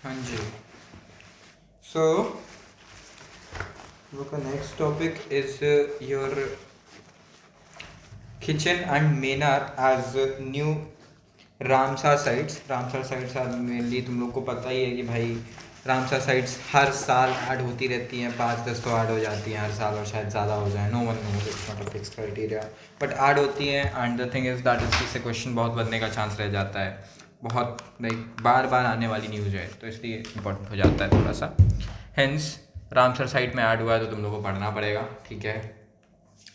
हाँ जी। सो look, next topic is your kitchen and Maynard as new Ramsar sites. Ramsar sites are mainly, तुम लोग को पता ही है कि भाई रामसा साइट्स हर साल ऐड होती रहती हैं, 5-10 तो ऐड हो जाती हैं हर साल, और शायद ज़्यादा हो जाए, no one knows, it's not a fix criteria, but add होती हैं। And the thing is that इससे क्वेश्चन बहुत बनने का चांस रह जाता है, बहुत लाइक बार बार आने वाली न्यूज़ है, तो इसलिए इंपॉर्टेंट हो जाता है थोड़ा सा। हेंस रामसर साइट में ऐड हुआ है तो तुम लोग को पढ़ना पड़ेगा, ठीक है।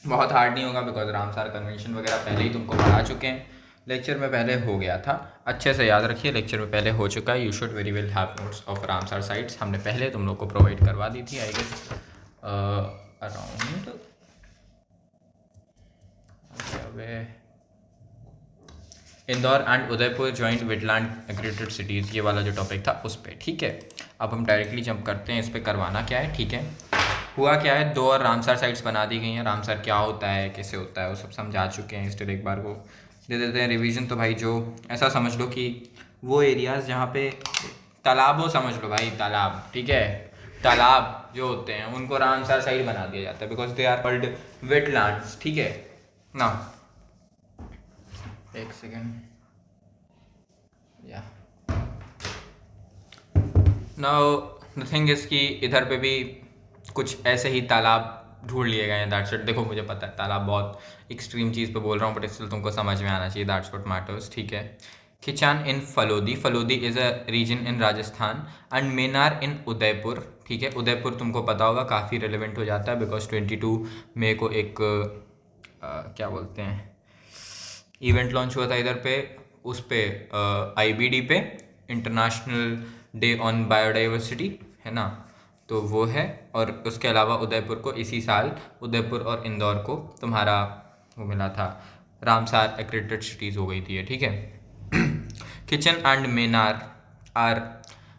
बहुत हार्ड नहीं होगा बिकॉज रामसार कन्वेंशन वगैरह पहले ही तुमको पढ़ा चुके हैं, लेक्चर में पहले हो गया था। अच्छे से याद रखिए, लेक्चर में पहले हो चुका है। You should very well have notes of Ramsar sites, हमने पहले तुम लोग को प्रोवाइड करवा दी थी I guess around Indore and Udaipur joint wetland aggregated cities, ये वाला जो टॉपिक था उस पर, ठीक है। अब हम डायरेक्टली जंप करते हैं इस पर करवाना क्या है, ठीक है। हुआ क्या है, 2 और रामसार साइट्स बना दी गई हैं। रामसार क्या होता है, कैसे होता है, वो सब समझा चुके हैं, इसलिए एक बार को दे देते हैं रिवीजन। तो भाई जो ऐसा समझ लो कि वो एरियाज़ जहाँ पे तालाब हो, समझ लो भाई तालाब, ठीक है, तालाब जो होते हैं उनको रामसार साइट बना दिया जाता है because they are called wetlands, ठीक है ना। एक सेकेंड, या नाउ द थिंग इज़ कि इधर पे भी कुछ ऐसे ही तालाब ढूंढ लिए गए हैं, दैट्स इट। देखो मुझे पता है तालाब बहुत एक्सट्रीम चीज़ पे बोल रहा हूँ, बट स्टिल तुमको समझ में आना चाहिए, दैट्स व्हाट मैटर्स, ठीक है। Khichan in Phalodi, Phalodi is a region in Rajasthan, and Menar in Udaipur, ठीक है। उदयपुर तुमको पता होगा, काफ़ी रिलेवेंट हो जाता है बिकॉज 22 मई को एक क्या बोलते हैं इवेंट लॉन्च हुआ था इधर पे, उस पे IBD पे, इंटरनेशनल डे ऑन बायोडाइवर्सिटी, है ना, तो वो है। और उसके अलावा उदयपुर को इसी साल, उदयपुर और इंदौर को तुम्हारा वो मिला था, रामसार एक्रेडिटेड सिटीज़ हो गई थी, ठीक है। Khichan and Menar are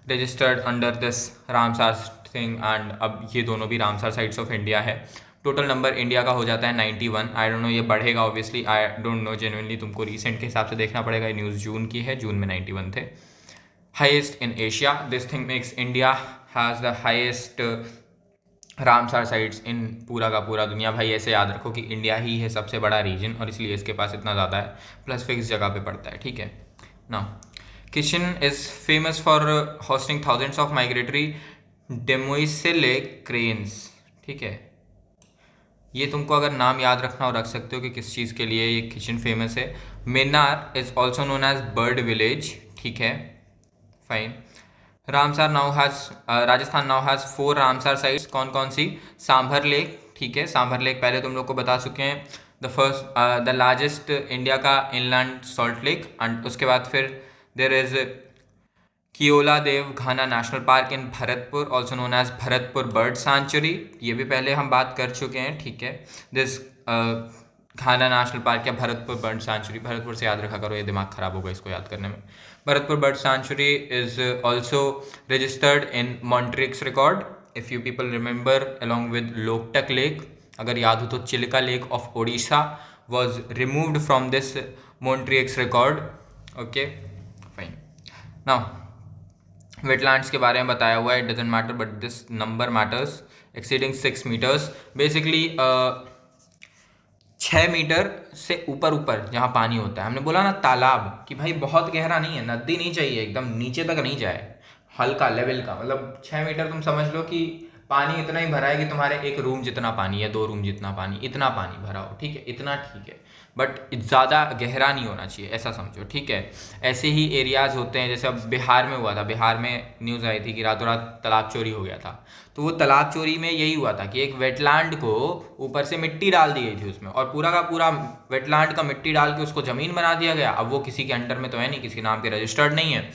registered under this Ramsar thing, and अब ये दोनों भी रामसार साइट्स ऑफ इंडिया है। टोटल नंबर इंडिया का हो जाता है 91। आई डोंट नो, ये बढ़ेगा obviously, I don't know genuinely, तुमको रिसेंट के हिसाब से देखना पड़ेगा। ये न्यूज़ जून की है, जून में 91 थे। Highest in Asia, this thing makes India has the highest Ramsar sites in पूरा का पूरा दुनिया। भाई ऐसे याद रखो कि इंडिया ही है सबसे बड़ा रीजन, और इसलिए इसके पास इतना ज़्यादा है, प्लस फिक्स जगह पे पड़ता है, ठीक है ना। Khichan is famous for hosting thousands of migratory demoiselle cranes, ठीक है। ये तुमको अगर नाम याद रखना हो रख सकते हो कि किस चीज़ के लिए ये किचन फेमस है। Menar is also known as bird village, ठीक है, fine. Ramsar now has, Rajasthan now has 4 Ramsar sites, कौन कौन सी, सांभर लेक, ठीक है, सांभर लेक पहले तुम लोग को बता चुके हैं। The first the largest India का इनलैंड सॉल्ट लेक, एंड उसके बाद फिर there is Keoladeo Ghana national park in Bharatpur, also known as Bharatpur bird sanctuary, ये भी पहले हम बात कर चुके हैं, ठीक है। दिस घाना नेशनल पार्क या भरतपुर बर्ड सेंचुरी, भरतपुर से याद रखा करो, ये दिमाग खराब होगा इसको याद करने में। Bharatpur bird sanctuary is also registered in Montreux record, if you people remember, along with Loktak lake, अगर याद हो तो Chilka lake of Odisha was removed from this Montreux record, okay fine. Now wetlands के बारे में बताया हुआ है, it doesn't matter but this number matters, exceeding 6 metres, basically 6 metre से ऊपर ऊपर जहाँ पानी होता है। हमने बोला ना तालाब, कि भाई बहुत गहरा नहीं है, नदी नहीं चाहिए, एकदम नीचे तक नहीं जाए, हल्का लेवल का, मतलब 6 मीटर तुम समझ लो कि पानी इतना ही भरा है कि तुम्हारे एक रूम जितना पानी या 2 रूम जितना पानी, इतना पानी भरा हो, ठीक है, इतना ठीक है, बट ज़्यादा गहरा नहीं होना चाहिए, ऐसा समझो, ठीक है। ऐसे ही एरियाज़ होते हैं, जैसे अब बिहार में हुआ था, बिहार में न्यूज़ आई थी कि रातों रात तालाब चोरी हो गया था। तो वो तालाब चोरी में यही हुआ था कि एक वेटलैंड को ऊपर से मिट्टी डाल दी गई थी उसमें, और पूरा का पूरा वेटलैंड का मिट्टी डाल के उसको ज़मीन बना दिया गया। अब वो किसी के अंडर में तो है नहीं, किसी नाम के रजिस्टर्ड नहीं है,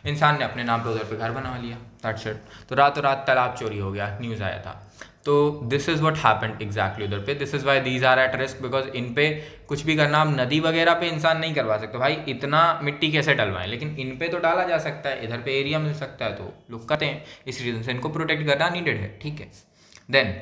इंसान ने अपने नाम पे उधर पे घर बना लिया, दैट्स इट। तो रातों रात तालाब चोरी हो गया, न्यूज़ आया था। तो this is what happened exactly उधर पे, this is why these are at risk, because इन पे कुछ भी करना, आप नदी वगैरह पे इंसान नहीं करवा सकते भाई, इतना मिट्टी कैसे डलवाएं, लेकिन इन पे तो डाला जा सकता है, इधर पे एरिया मिल सकता है, तो लोग करते हैं, इस रीज़न से इनको प्रोटेक्ट करना नीडेड है, ठीक है। देन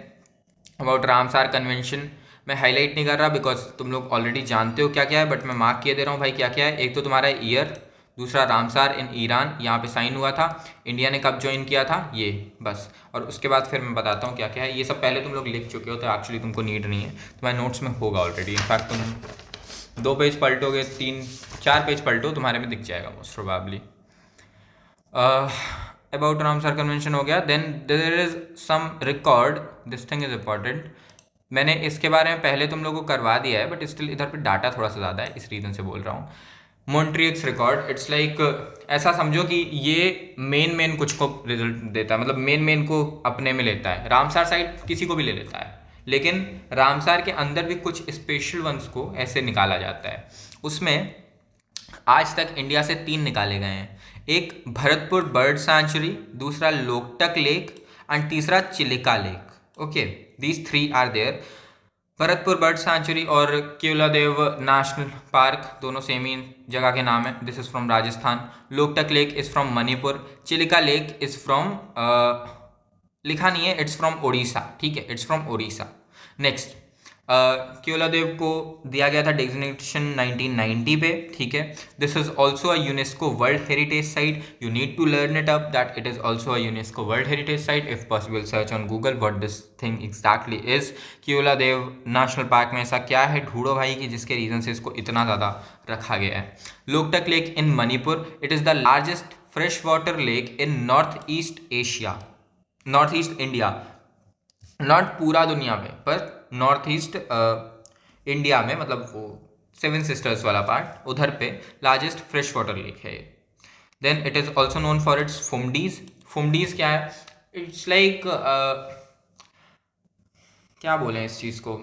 अबाउट रामसार कन्वेंशन मैं हाईलाइट नहीं कर रहा बिकॉज तुम लोग ऑलरेडी जानते हो क्या क्या है, बट मैं मार्क किए दे रहा हूँ भाई क्या क्या है। एक तो तुम्हारा ईयर, दूसरा रामसार इन ईरान, यहाँ पे साइन हुआ था। इंडिया ने कब ज्वाइन किया था, ये बस। और उसके बाद फिर मैं बताता हूँ क्या क्या है। ये सब पहले तुम लोग लिख चुके हो तो एक्चुअली तुमको नीड नहीं है, तुम्हारे नोट्स में होगा ऑलरेडी। इनफैक्ट तुम 2 पेज पलटोगे, 3-4 पेज पलटो, तुम्हारे में दिख जाएगा most probably. About Ramsar convention हो गया। Then there is some record, this thing is important. मैंने इसके बारे में पहले तुम लोगों को करवा दिया है, बट स्टिल इधर पे डाटा थोड़ा सा ज़्यादा है, इस रीज़न से बोल रहा हूँ। मॉन्ट्रियक्स रिकॉर्ड, इट्स लाइक ऐसा समझो कि ये मेन कुछ को रिजल्ट देता है, मतलब मेन को अपने में लेता है। रामसार साइड किसी को भी ले लेता है, लेकिन रामसार के अंदर भी कुछ स्पेशल वंस को ऐसे निकाला जाता है। उसमें आज तक इंडिया से 3 निकाले गए हैं। एक भरतपुर बर्ड सैंचुरी, दूसरा लोकटक लेक एंड तीसरा Chilika lake. Okay, these 3 are there. Bharatpur bird sanctuary और केवलादेव नेशनल पार्क दोनों सेम ही जगह के नाम है। This is from Rajasthan. Loktak lake is from Manipur. Chilika lake is from लिखा नहीं है, इट्स फ्रॉम ओडिशा, ठीक है, it's from Odisha. Next, Keoladeo को दिया गया था डेजिग्नेशन 1990 पे, ठीक है। This is also a UNESCO world heritage site. You need to learn it up that it is also a UNESCO world heritage site. If possible search on Google what this thing exactly is. Keoladeo national park में ऐसा क्या है ढूंढो भाई कि जिसके reason से इसको इतना ज़्यादा रखा गया है। Loktak lake in Manipur, it is the largest fresh water lake in north east Asia, north east India, not पूरा दुनिया में पर नॉर्थ ईस्ट इंडिया में, मतलब वो 7 सिस्टर्स वाला पार्ट, उधर पे लार्जेस्ट फ्रेश वाटर लेक है। Then it is also known for its phumdis. Phumdis क्या है, इट्स लाइक क्या बोलें इस चीज़ को,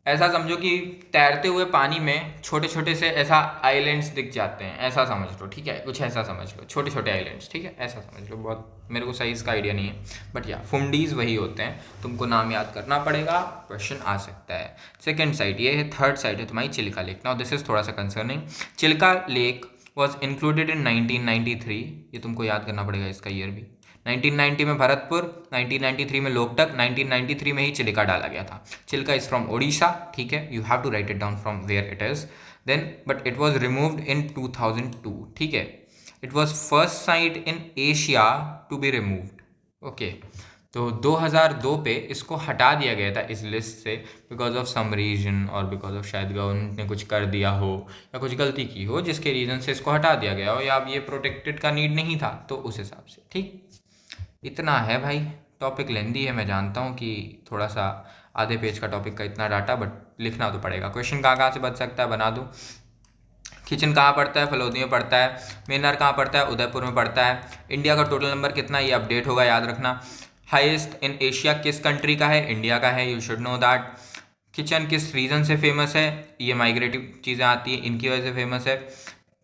ऐसा समझो कि तैरते हुए पानी में छोटे छोटे से ऐसा आइलैंड्स दिख जाते हैं, ऐसा समझ लो, ठीक है, कुछ ऐसा समझ लो, छोटे छोटे आइलैंड्स, ठीक है, ऐसा समझ लो। बहुत मेरे को साइज़ का आइडिया नहीं है, बट या फुमडीज़ वही होते हैं। तुमको नाम याद करना पड़ेगा, क्वेश्चन आ सकता है। सेकेंड साइट ये है, थर्ड साइट है तुम्हारी Chilka lake. Now this is थोड़ा सा concerning. Chilka lake was included in 1993, ये तुमको याद करना पड़ेगा इसका ईयर भी। 1990 में भरतपुर, 1993 में लोकटक, 1993 में ही चिलिका डाला गया था। चिलिका इज फ्रॉम ओडिशा, ठीक है, you have to write it down from where it is. Then but it was removed in 2002, ठीक है। It was first site in Asia to be removed. Okay, तो 2002 पे इसको हटा दिया गया था इस लिस्ट से बिकॉज ऑफ सम रीजन, और बिकॉज ऑफ शायद गवर्नमेंट ने कुछ कर दिया हो या कुछ गलती की हो जिसके रीज़न से इसको हटा दिया गया हो, या अब ये प्रोटेक्टेड का नीड नहीं था, तो उस हिसाब से, ठीक। इतना है भाई, टॉपिक लेंदी है, मैं जानता हूँ कि थोड़ा सा आधे पेज का टॉपिक का इतना डाटा, बट लिखना तो पड़ेगा। क्वेश्चन कहाँ कहाँ से बच सकता है बना दूँ। किचन कहाँ पड़ता है, फलोदी में पड़ता है। मेनार कहाँ पड़ता है, उदयपुर में पड़ता है। इंडिया का टोटल नंबर कितना है, ये अपडेट होगा, याद रखना। हाईएस्ट इन एशिया किस कंट्री का है, इंडिया का है, you should know that. Kitchen किस रीजन से फेमस है, ये माइग्रेटिव चीज़ें आती हैं इनकी वजह से फेमस है।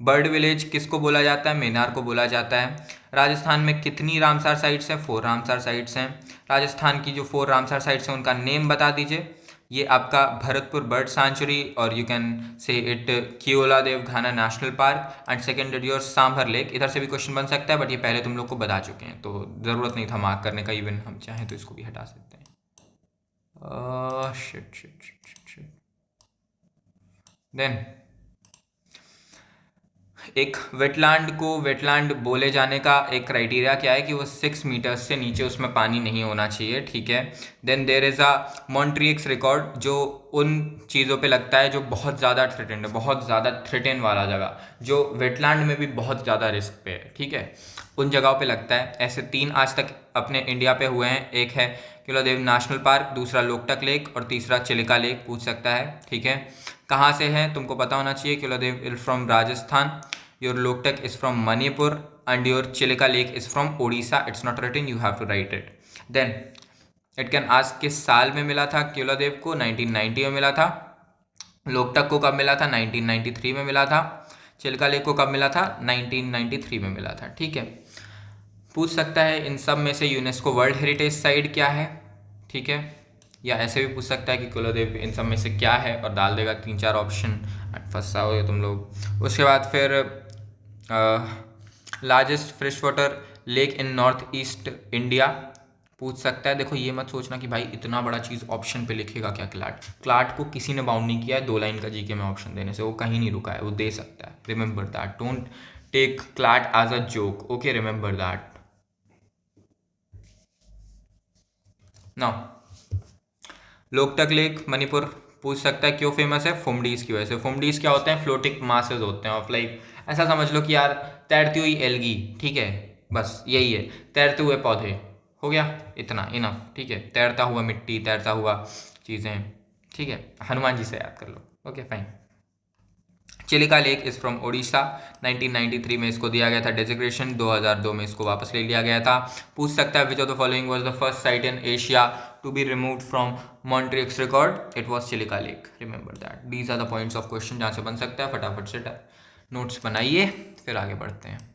बर्ड विलेज किसको बोला जाता है, मेनार को बोला जाता है। राजस्थान में कितनी रामसार साइट्स हैं, 4 रामसार साइट्स हैं। राजस्थान की जो 4 रामसार साइट्स हैं उनका नेम बता दीजिए। ये आपका भरतपुर बर्ड सैंचुरी, और you can say it Keoladeo Ghana national park, and second it your sambar lake. इधर से भी क्वेश्चन बन सकता है, बट ये पहले तुम लोग को बता चुके हैं तो ज़रूरत नहीं था मार्क करने का। इवन हम चाहें तो इसको भी हटा सकते हैं। Shit shit shit shit. Then एक वेटलैंड को वेटलैंड बोले जाने का एक क्राइटेरिया क्या है कि वो 6 मीटर्स से नीचे उसमें पानी नहीं होना चाहिए, ठीक है। Then there is a Montreux record, जो उन चीज़ों पे लगता है जो बहुत ज़्यादा थ्रेटेंड है, बहुत ज़्यादा थ्रेटेन वाला जगह, जो वेटलैंड में भी बहुत ज़्यादा रिस्क पे है, ठीक है, उन जगहों पे लगता है। ऐसे 3 आज तक अपने इंडिया पे हुए हैं। एक है केवलादेव नेशनल पार्क, दूसरा लोकटक लेक, और तीसरा चिलिका लेक पूछ सकता है, ठीक है। कहाँ से है तुमको पता होना चाहिए। Keoladeo is from Rajasthan, your Loktak is from Manipur, and your Chilika lake is from Odisha. It's not written, you have to write it. Then it can ask किस साल में मिला था केवलादेव को, 1990 में मिला था। लोकटक को कब मिला था, 1993 में मिला था। चिलिका लेक को कब मिला था, 1993 में मिला था, ठीक है। पूछ सकता है इन सब में से यूनेस्को वर्ल्ड हेरिटेज साइट क्या है, ठीक है, या ऐसे भी पूछ सकता है कि केवलादेव इन सब में से क्या है, और डाल देगा 3-4 ऑप्शन, फंसा हो तुम लोग। उसके बाद फिर largest fresh water lake in north east India पूछ सकता है। देखो ये मत सोचना कि भाई इतना बड़ा चीज़ ऑप्शन पे लिखेगा क्या क्लाट। क्लाट को किसी ने बाउंड नहीं किया है 2 लाइन का जीके में ऑप्शन देने से, वो कहीं नहीं रुका है, वो दे सकता है। Remember that, don't take CLAT as a joke, okay, remember that. Now Loktak lake Manipur पूछ सकता है क्यों फेमस है, फुमडीज की वजह से। फुमडीज क्या होते हैं, फ्लोटिंग मासेस होते हैं ऑफ लाइक, ऐसा समझ लो कि यार तैरती हुई एल्गी, ठीक है, बस यही है, तैरते हुए पौधे, हो गया इतना इनफ, ठीक है, तैरता हुआ मिट्टी, तैरता हुआ चीज़ें, ठीक है, हनुमान जी से याद कर लो, okay fine. Chilika lake is from Odisha, 1993 में इसको दिया गया था डेजिग्नेशन, 2002 में इसको वापस ले लिया गया था। पूछ सकता है which of the following was the first site in Asia to be removed from Montreux record, it was Chilika lake, remember that. These are the points of question जहाँ से बन सकता है, फटाफट से नोट्स बनाइए, फिर आगे बढ़ते हैं।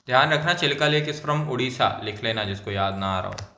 ध्यान रखना Chilika lake is from Orissa, लिख लेना जिसको याद ना आ रहा हो।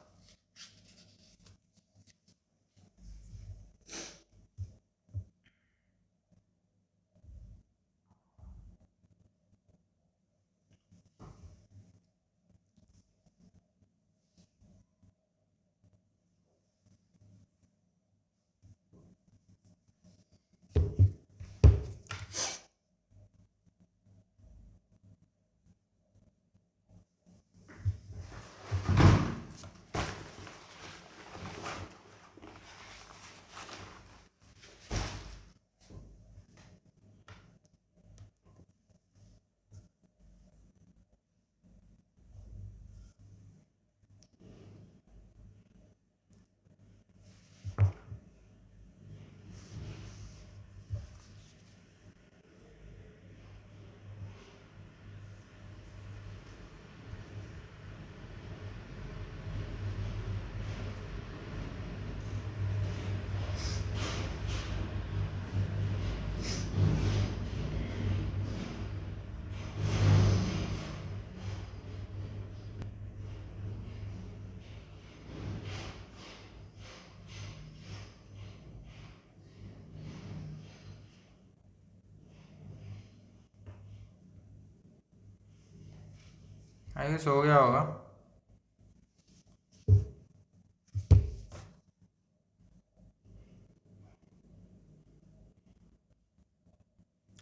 आई गेस हो गया होगा।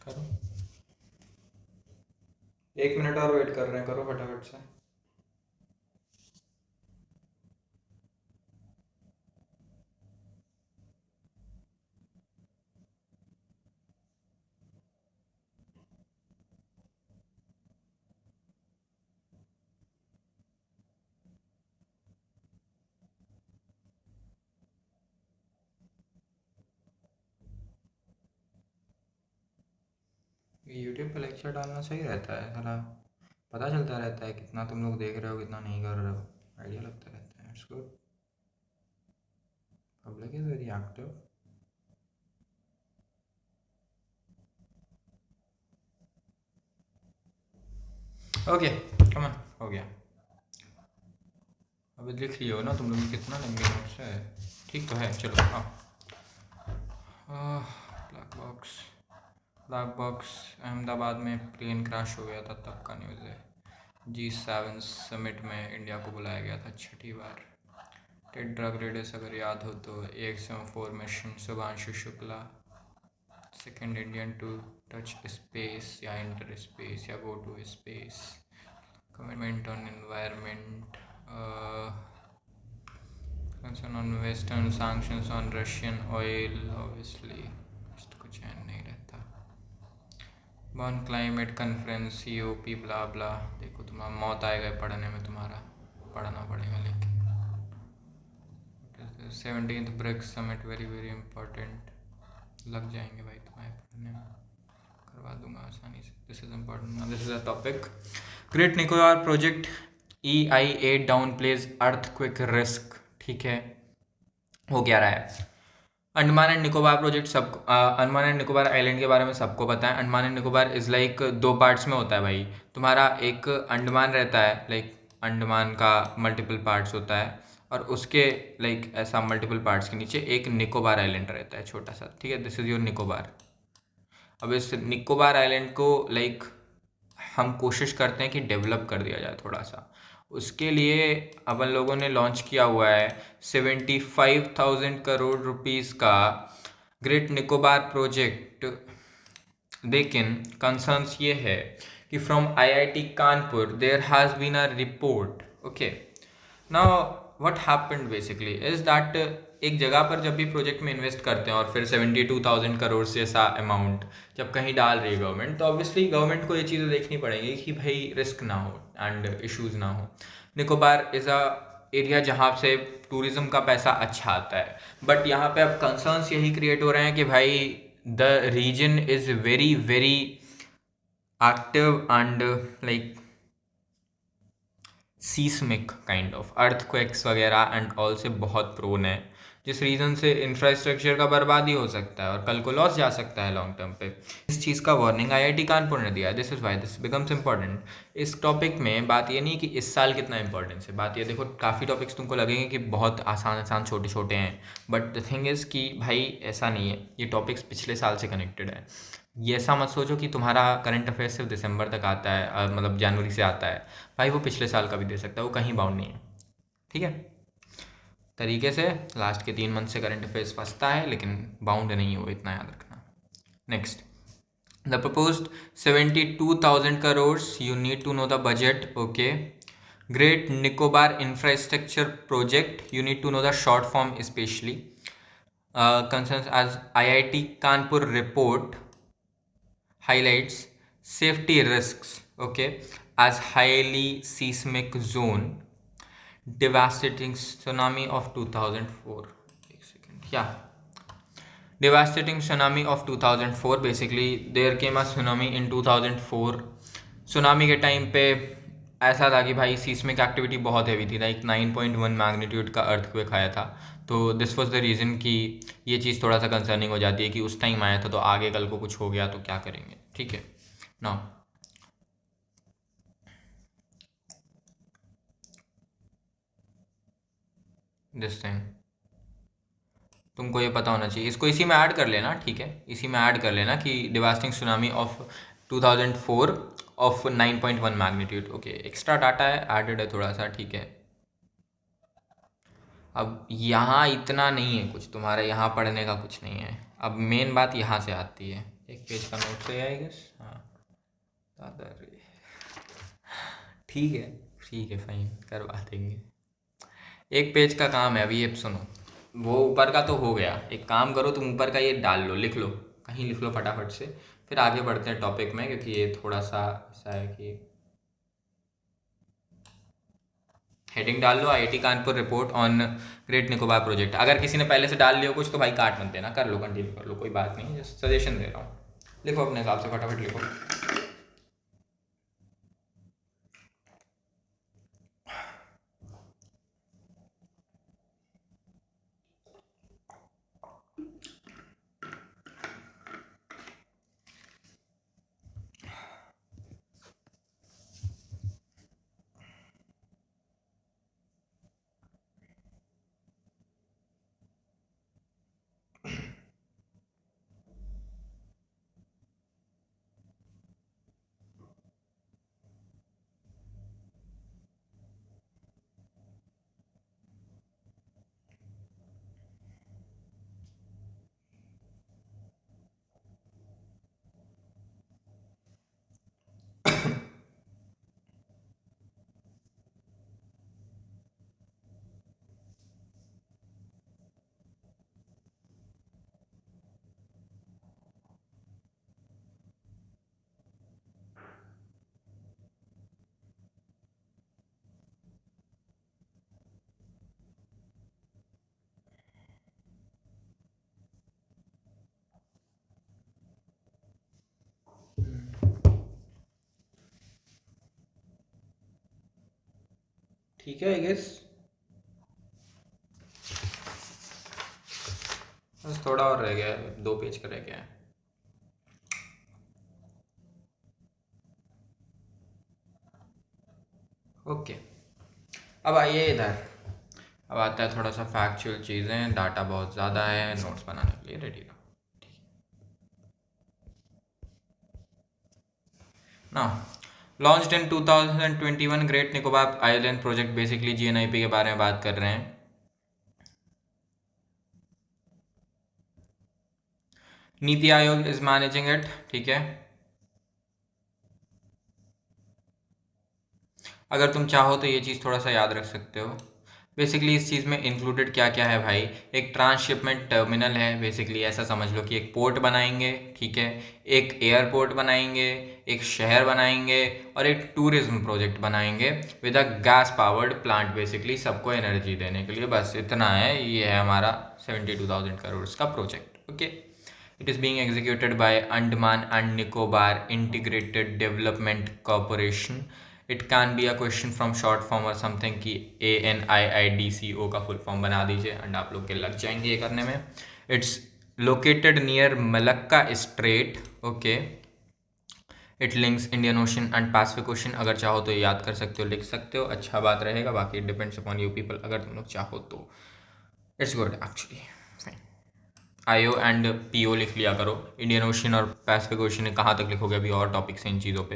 करो, 1 मिनट और वेट कर रहे हैं, करो फटाफट से। यूट्यूब पर लेक्चर डालना सही रहता है, साला पता चलता रहता है कितना तुम लोग देख रहे हो, कितना नहीं कर रहे हो, आइडिया लगता रहता है। It's good, public is very active. Okay come on, हो गया। अभी लिख लियो ना तुम लोग, कितना लंबी नोट्स है, ठीक तो है, चलो हाँ। Black box, black box Ahmedabad में प्लेन क्रैश हो गया था, तब का न्यूज़ है। G7 समिट में इंडिया को बुलाया गया था 6ठी बार। टेट्रा ग्रेडिस अगर याद हो तो AX-74 mission, Shubhanshu Shukla second Indian to touch space या इंटर स्पेस या go to space. Commitment on environment, concern on western sanctions on Russian oil, obviously कुछ नहीं रहता। बॉन क्लाइमेट कन्फ्रेंस COP ब्ला ब्ला। देखो तुम्हारा मौत आएगा पढ़ने में, तुम्हारा पढ़ना पड़ेगा। लेकिन 17th BRICS summit very very important, लग जाएंगे भाई तुम्हारे पढ़ने में, करवा दूंगा आसानी से। This is important, this is a topic. Great Nicobar project EIA down plays earthquake risk. ठीक है, वो क्या रहा है? अंडमान एंड निकोबार प्रोजेक्ट सब अंडमान एंड निकोबार आइलैंड के बारे में सबको पता है। Andaman and Nicobar is like 2 parts में होता है भाई। तुम्हारा एक अंडमान रहता है, लाइक अंडमान का मल्टीपल पार्ट्स होता है, और उसके लाइक ऐसा मल्टीपल पार्ट्स के नीचे एक निकोबार आइलैंड रहता है छोटा सा। ठीक है, दिस इज़ योर निकोबार। अब इस निकोबार आइलैंड को लाइक हम कोशिश करते हैं कि डेवलप कर दिया जाए थोड़ा सा। उसके लिए अपन लोगों ने लॉन्च किया हुआ है 75,000 करोड़ रुपीस का ग्रेट निकोबार प्रोजेक्ट। लेकिन कंसर्न्स ये है कि from IIT Kanpur there has been a report. Okay, now what happened basically is that एक जगह पर जब भी प्रोजेक्ट में इन्वेस्ट करते हैं और फिर 72,000 करोड़ जैसा अमाउंट जब कहीं डाल रही है गवर्नमेंट, तो ऑब्वियसली गवर्नमेंट को ये चीज़ें देखनी पड़ेगी कि भाई रिस्क ना हो एंड इश्यूज ना हो। निकोबार इज़ अ एरिया जहाँ से टूरिज्म का पैसा अच्छा आता है, बट यहाँ पे अब कंसर्न्स यही क्रिएट हो रहे हैं कि भाई the region is very very active and like seismic kind of earthquakes वगैरह एंड ऑल से बहुत प्रोन है, जिस रीज़न से इंफ्रास्ट्रक्चर का बर्बादी हो सकता है और कल को लॉस जा सकता है लॉन्ग टर्म पे। इस चीज़ का वार्निंग IIT कानपुर ने दिया है। This is why this becomes important. इस टॉपिक में बात ये नहीं कि इस साल कितना इंपॉर्टेंस है, बात ये देखो काफ़ी टॉपिक्स तुमको लगेंगे कि बहुत आसान आसान छोटे छोटे हैं, बट द थिंग इज़ कि भाई ऐसा नहीं है, ये टॉपिक्स पिछले साल से कनेक्टेड है। ये ऐसा मत सोचो कि तुम्हारा करंट अफेयर्स सिर्फ दिसंबर तक आता है, मतलब जनवरी से आता है। भाई वो पिछले साल का भी दे सकता है, वो कहीं बाउंड नहीं है। ठीक है, तरीके से लास्ट के 3 मंथ से करंट अफेयर्स फंसता है, लेकिन बाउंड नहीं हो, इतना याद रखना। Next, the proposed 72,000 crores, you need to know the budget. Okay, Great Nicobar Infrastructure Project, you need to know the short form especially. Concerns as IIT Kanpur report highlights safety risks, okay, as highly seismic zone, devastating tsunami of 2004. एक second, yeah, devastating tsunami of 2004. Basically there came a tsunami in 2004. Tsunami के time पे ऐसा था कि भाई seismic activity बहुत heavy थी, like 9.1 magnitude का अर्थक्वेक आया था। तो दिस वाज द रीज़न कि ये चीज़ थोड़ा सा कंसर्निंग हो जाती है कि उस टाइम आया था, तो आगे कल को कुछ हो गया तो क्या करेंगे। ठीक है, नाउ दिस थिंग तुमको ये पता होना चाहिए, इसको इसी में ऐड कर लेना। ठीक है, इसी में ऐड कर लेना कि devastating tsunami of 2004 of 9.1 magnitude. Okay, extra data है, एडेड है थोड़ा सा। ठीक है, अब यहाँ इतना नहीं है कुछ, तुम्हारे यहाँ पढ़ने का कुछ नहीं है। अब मेन बात यहाँ से आती है, एक पेज का नोट से आई गेस। हाँ दादा रे, ठीक है ठीक है, फाइन, करवा देंगे। एक पेज का काम है, अभी ये सुनो। वो ऊपर का तो हो गया, एक काम करो तुम ऊपर का ये डाल लो, लिख लो, कहीं लिख लो फटाफट से, फिर आगे बढ़ते हैं टॉपिक में, क्योंकि ये थोड़ा सा ऐसा है कि हेडिंग डाल लो IIT Kanpur report on great Nicobar project. अगर किसी ने पहले से डाल लिया कुछ तो भाई काट मत देना, कर लो, कंटिन्यू कर लो, कोई बात नहीं, जस्ट सजेशन दे रहा हूँ। लिखो अपने हिसाब से, फटाफट लिखो। ठीक है आई गेस। बस थोड़ा और रह गया है, 2 पेज का रह गया है। ओके, अब आइए इधर। अब आता है थोड़ा सा फैक्चुअल चीज़ें, डाटा बहुत ज़्यादा है, नोट्स बनाने के लिए रेडी रहो। ना launched in 2021 great Nicobar island project, basically GNIP के बारे में बात कर रहे हैं। NITI Aayog is managing it, ठीक है। अगर तुम चाहो तो ये चीज़ थोड़ा सा याद रख सकते हो। बेसिकली इस चीज़ में इंक्लूडेड क्या क्या है भाई, एक ट्रांसशिपमेंट टर्मिनल है, बेसिकली ऐसा समझ लो कि एक पोर्ट बनाएंगे, ठीक है, एक एयरपोर्ट बनाएंगे, एक शहर बनाएंगे और एक टूरिज्म प्रोजेक्ट बनाएंगे with a gas powered plant, basically सबको एनर्जी देने के लिए। बस इतना है, ये है हमारा 72,000 करोड़ का project. Okay, it is being executed by Andaman and Nicobar integrated development corporation. It can be a question from short form और समथिंग की ANIIDCO का फुल फॉर्म बना दीजिए एंड आप लोग के लग जाएंगे ये करने में। It's located near Malacca strait. Okay, it links Indian ocean and Pacific ocean. अगर चाहो तो याद कर सकते हो, लिख सकते हो, अच्छा बात रहेगा। बाकी it depends upon you people, अगर तुम लोग चाहो तो it's good actually. IO and PO लिख लिया करो। इंडियन ओशन और पैसिफिक ओशन कहाँ तक लिखोगे, अभी और टॉपिक्स हैं इन चीज़ों पे,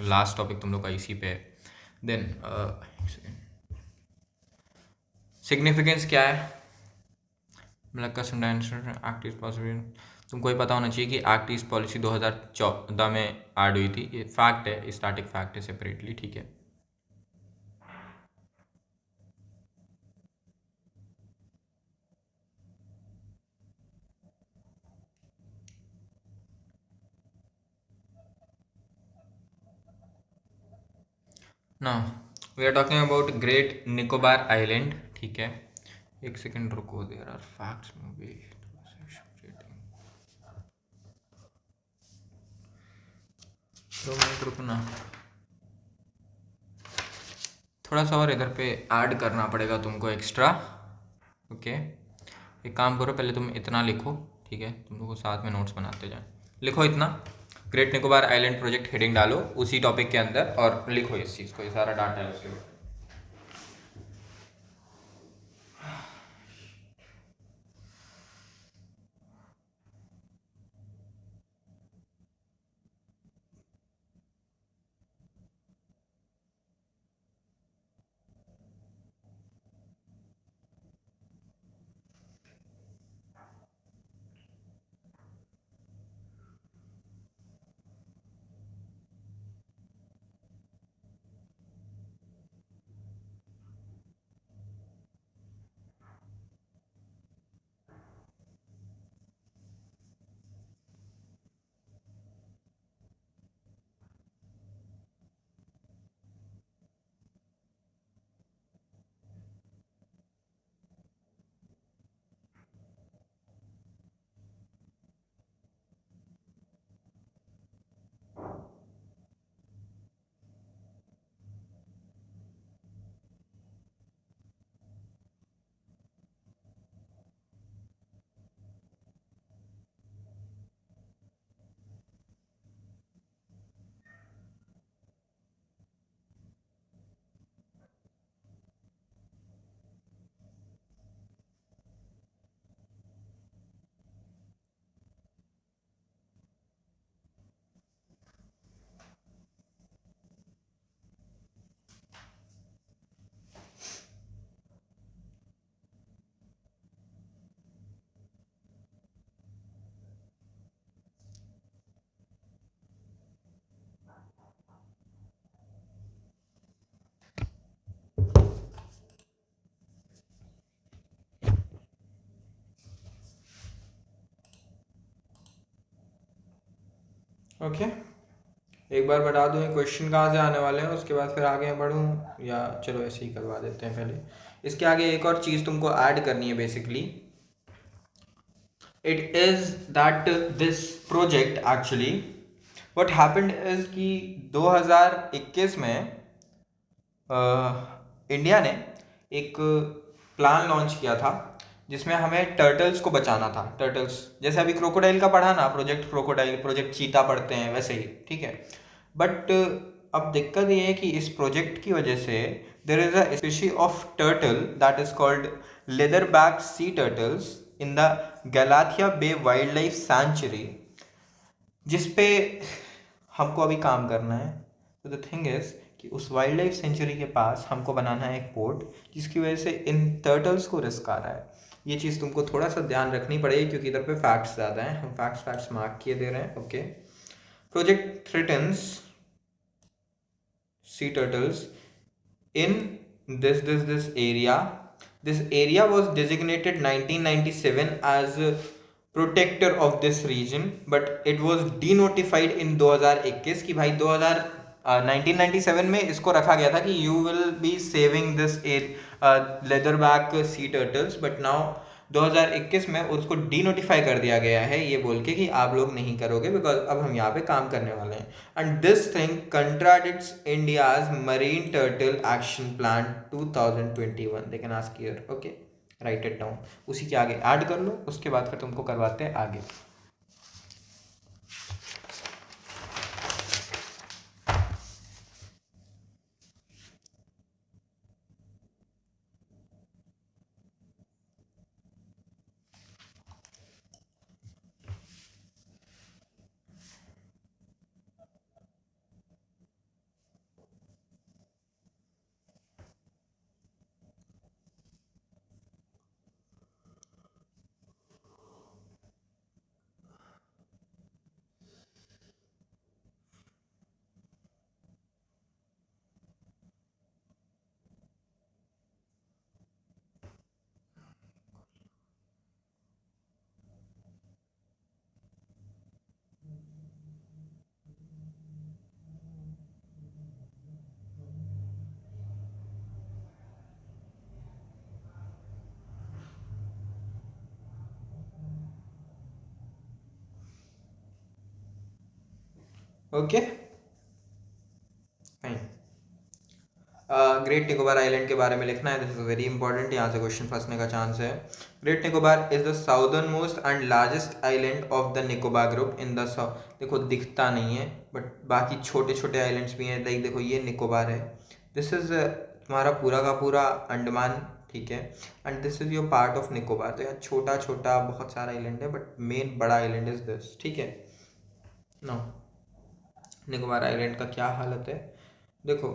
लास्ट टॉपिक तुम लोग का इसी पे है। देन सिग्निफिकेंस क्या है, मलक्का एक्ट ईस्ट पॉलिसी, तुमको ये पता होना चाहिए कि एक्ट ईस्ट पॉलिसी 2014 में ऐड हुई थी। ये फैक्ट है, स्टैटिक फैक्ट है सेपरेटली, ठीक है। ना we are talking about great Nicobar island, ठीक है। एक सेकेंड रुको, देयर आर फैक्ट्स में भी 2 मिनट रुकना, थोड़ा सा और इधर पे ऐड करना पड़ेगा तुमको एक्स्ट्रा। ओके, एक काम करो, पहले तुम इतना लिखो, ठीक है, तुम लोग को साथ में नोट्स बनाते जाए। लिखो इतना, great Nicobar island project heading डालो उसी टॉपिक के अंदर और लिखो इस चीज़ को, ये सारा डाटा है उसके ऊपर। ओके, एक बार बता दूँ ये क्वेश्चन कहाँ से आने वाले हैं, उसके बाद फिर आगे बढ़ूँ या चलो ऐसे ही करवा देते हैं। पहले इसके आगे एक और चीज़ तुमको ऐड करनी है, basically it is that this project actually what happened is कि 2021 में इंडिया ने एक प्लान लॉन्च किया था जिसमें हमें टर्टल्स को बचाना था। टर्टल्स जैसे अभी क्रोकोडाइल का पढ़ा ना, प्रोजेक्ट क्रोकोडाइल, प्रोजेक्ट चीता पढ़ते हैं, वैसे ही, ठीक है। बट अब दिक्कत ये है कि इस प्रोजेक्ट की वजह से there is a species of turtle that is called leatherback sea turtles in the Galathea bay wildlife sanctuary, जिसपे हमको अभी काम करना है। तो द थिंग इज कि उस वाइल्ड लाइफ सेंचुरी के पास हमको बनाना है एक पोर्ट, जिसकी वजह से इन टर्टल्स को रिस्क आ रहा है। ये चीज़ तुमको थोड़ा सा ध्यान रखनी पड़ेगी क्योंकि इधर पे फैक्ट्स ज़्यादा हैं, हम फैक्ट्स मार्क किए दे रहे हैं। Okay, project threatens C turtles in this area. This area was designated 1997 as a protector of this region, but it was denotified in 2021 कि भाई 1997 में इसको रखा गया था कि you will be saving this leatherback sea turtles, but now 2021 में उसको डीनोटिफाई कर दिया गया है, ये बोल के कि आप लोग नहीं करोगे, बिकॉज अब हम यहाँ पे काम करने वाले हैं। And this thing contradicts India's marine turtle action plan 2021। They can ask here, okay, right it down, उसी के आगे ऐड कर लो, उसके बाद फिर तुमको करवाते हैं आगे। Okay, fine. Great Nicobar island के बारे में लिखना है, दिस इज वेरी इंपॉर्टेंट, यहाँ से क्वेश्चन फंसने का चांस है। Great Nicobar is the southern most and largest island of the Nicobar group in the south. देखो दिखता नहीं है बट बाकी छोटे छोटे आइलैंड्स भी हैं, लाइक देखो ये निकोबार है, दिस इज तुम्हारा पूरा का पूरा अंडमान, ठीक है, and this is your part of Nicobar. तो यहाँ छोटा छोटा बहुत सारा आइलैंड है बट मेन बड़ा आइलैंड इज दिस, ठीक है। नो, निकोबार आइलैंड का क्या हालत है देखो,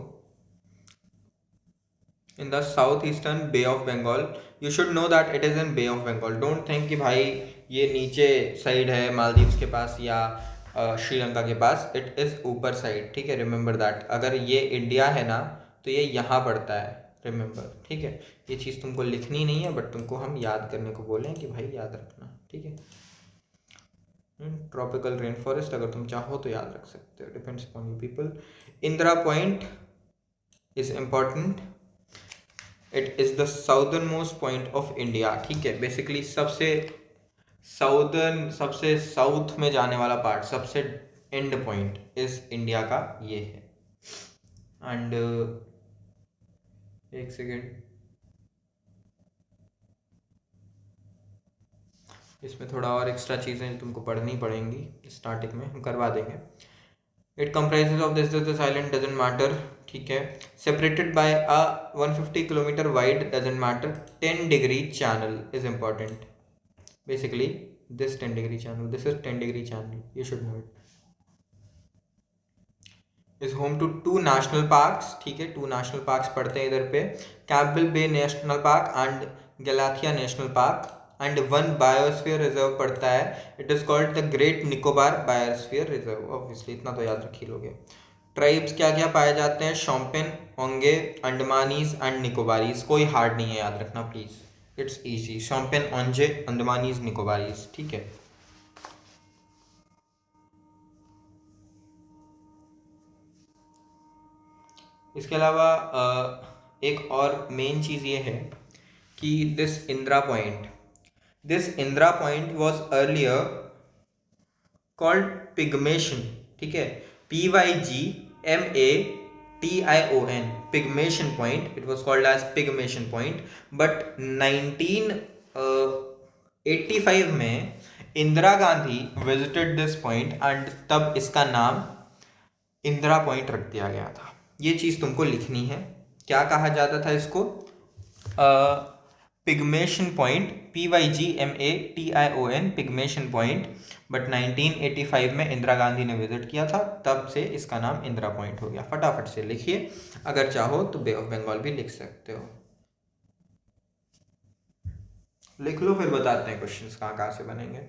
in the south eastern Bay of Bengal, you should know that it is in Bay of Bengal. Don't think कि भाई ये नीचे साइड है मालदीव्स के पास या श्रीलंका के पास, इट इज़ ऊपर साइड, ठीक है। रिमेंबर दैट, अगर ये इंडिया है ना तो ये यहाँ पड़ता है, रिमेंबर, ठीक है। ये चीज़ तुमको लिखनी नहीं है बट तुमको हम याद करने को बोले हैं कि भाई याद रखना, ठीक है। ट्रॉपिकल रेन फॉरेस्ट अगर तुम चाहो तो याद रख सकते हो, depends upon you people. Indira point is important, it is the southern most point of India, ठीक है। बेसिकली सबसे साउदर्न, सबसे साउथ में जाने वाला पार्ट, सबसे एंड पॉइंट इज इंडिया का ये है। एंड एक सेकेंड, इसमें थोड़ा और एक्स्ट्रा चीज़ें तुमको पढ़नी पड़ेंगी, स्टार्टिंग में हम करवा देंगे। It comprises of this island doesn't matter, ठीक है। Separated by a 150 kilometre wide doesn't matter 10 degree channel is important. Basically this 10 degree channel, this is 10 degree channel, you should know it. Is home to 2 national parks, ठीक है, 2 national parks पड़ते हैं इधर पे, Campbell bay national park and Galathea national park, and 1 biosphere reserve पड़ता है, it is called the great Nicobar biosphere reserve. Obviously इतना तो याद रख ही लोगे। ट्राइब्स क्या क्या पाए जाते हैं, शोम्पेन, ओंगे, अंडमानीज एंड निकोबारीज। कोई हार्ड नहीं है, याद रखना please, it's easy. Shompen, Onge, Andamanese, Nicobarese, ठीक है। इसके अलावा एक और मेन चीज़ ये है कि this Indira point was earlier called Pygmalion, ठीक है, PYGMATION, Pygmalion point, it was called as Pygmalion point, but 1985 में Indira Gandhi visited this point and तब इसका नाम इंदिरा पॉइंट रख दिया गया था। ये चीज़ तुमको लिखनी है। क्या कहा जाता था इसको? पिगमेशन point, PYGMATION, Pygmalion point, but 1985 में इंदिरा गांधी ने विजिट किया था, तब से इसका नाम इंदिरा पॉइंट हो गया। फटाफट से लिखिए, अगर चाहो तो बे ऑफ बंगाल भी लिख सकते हो। लिख लो, फिर बताते हैं क्वेश्चंस कहाँ कहाँ से बनेंगे।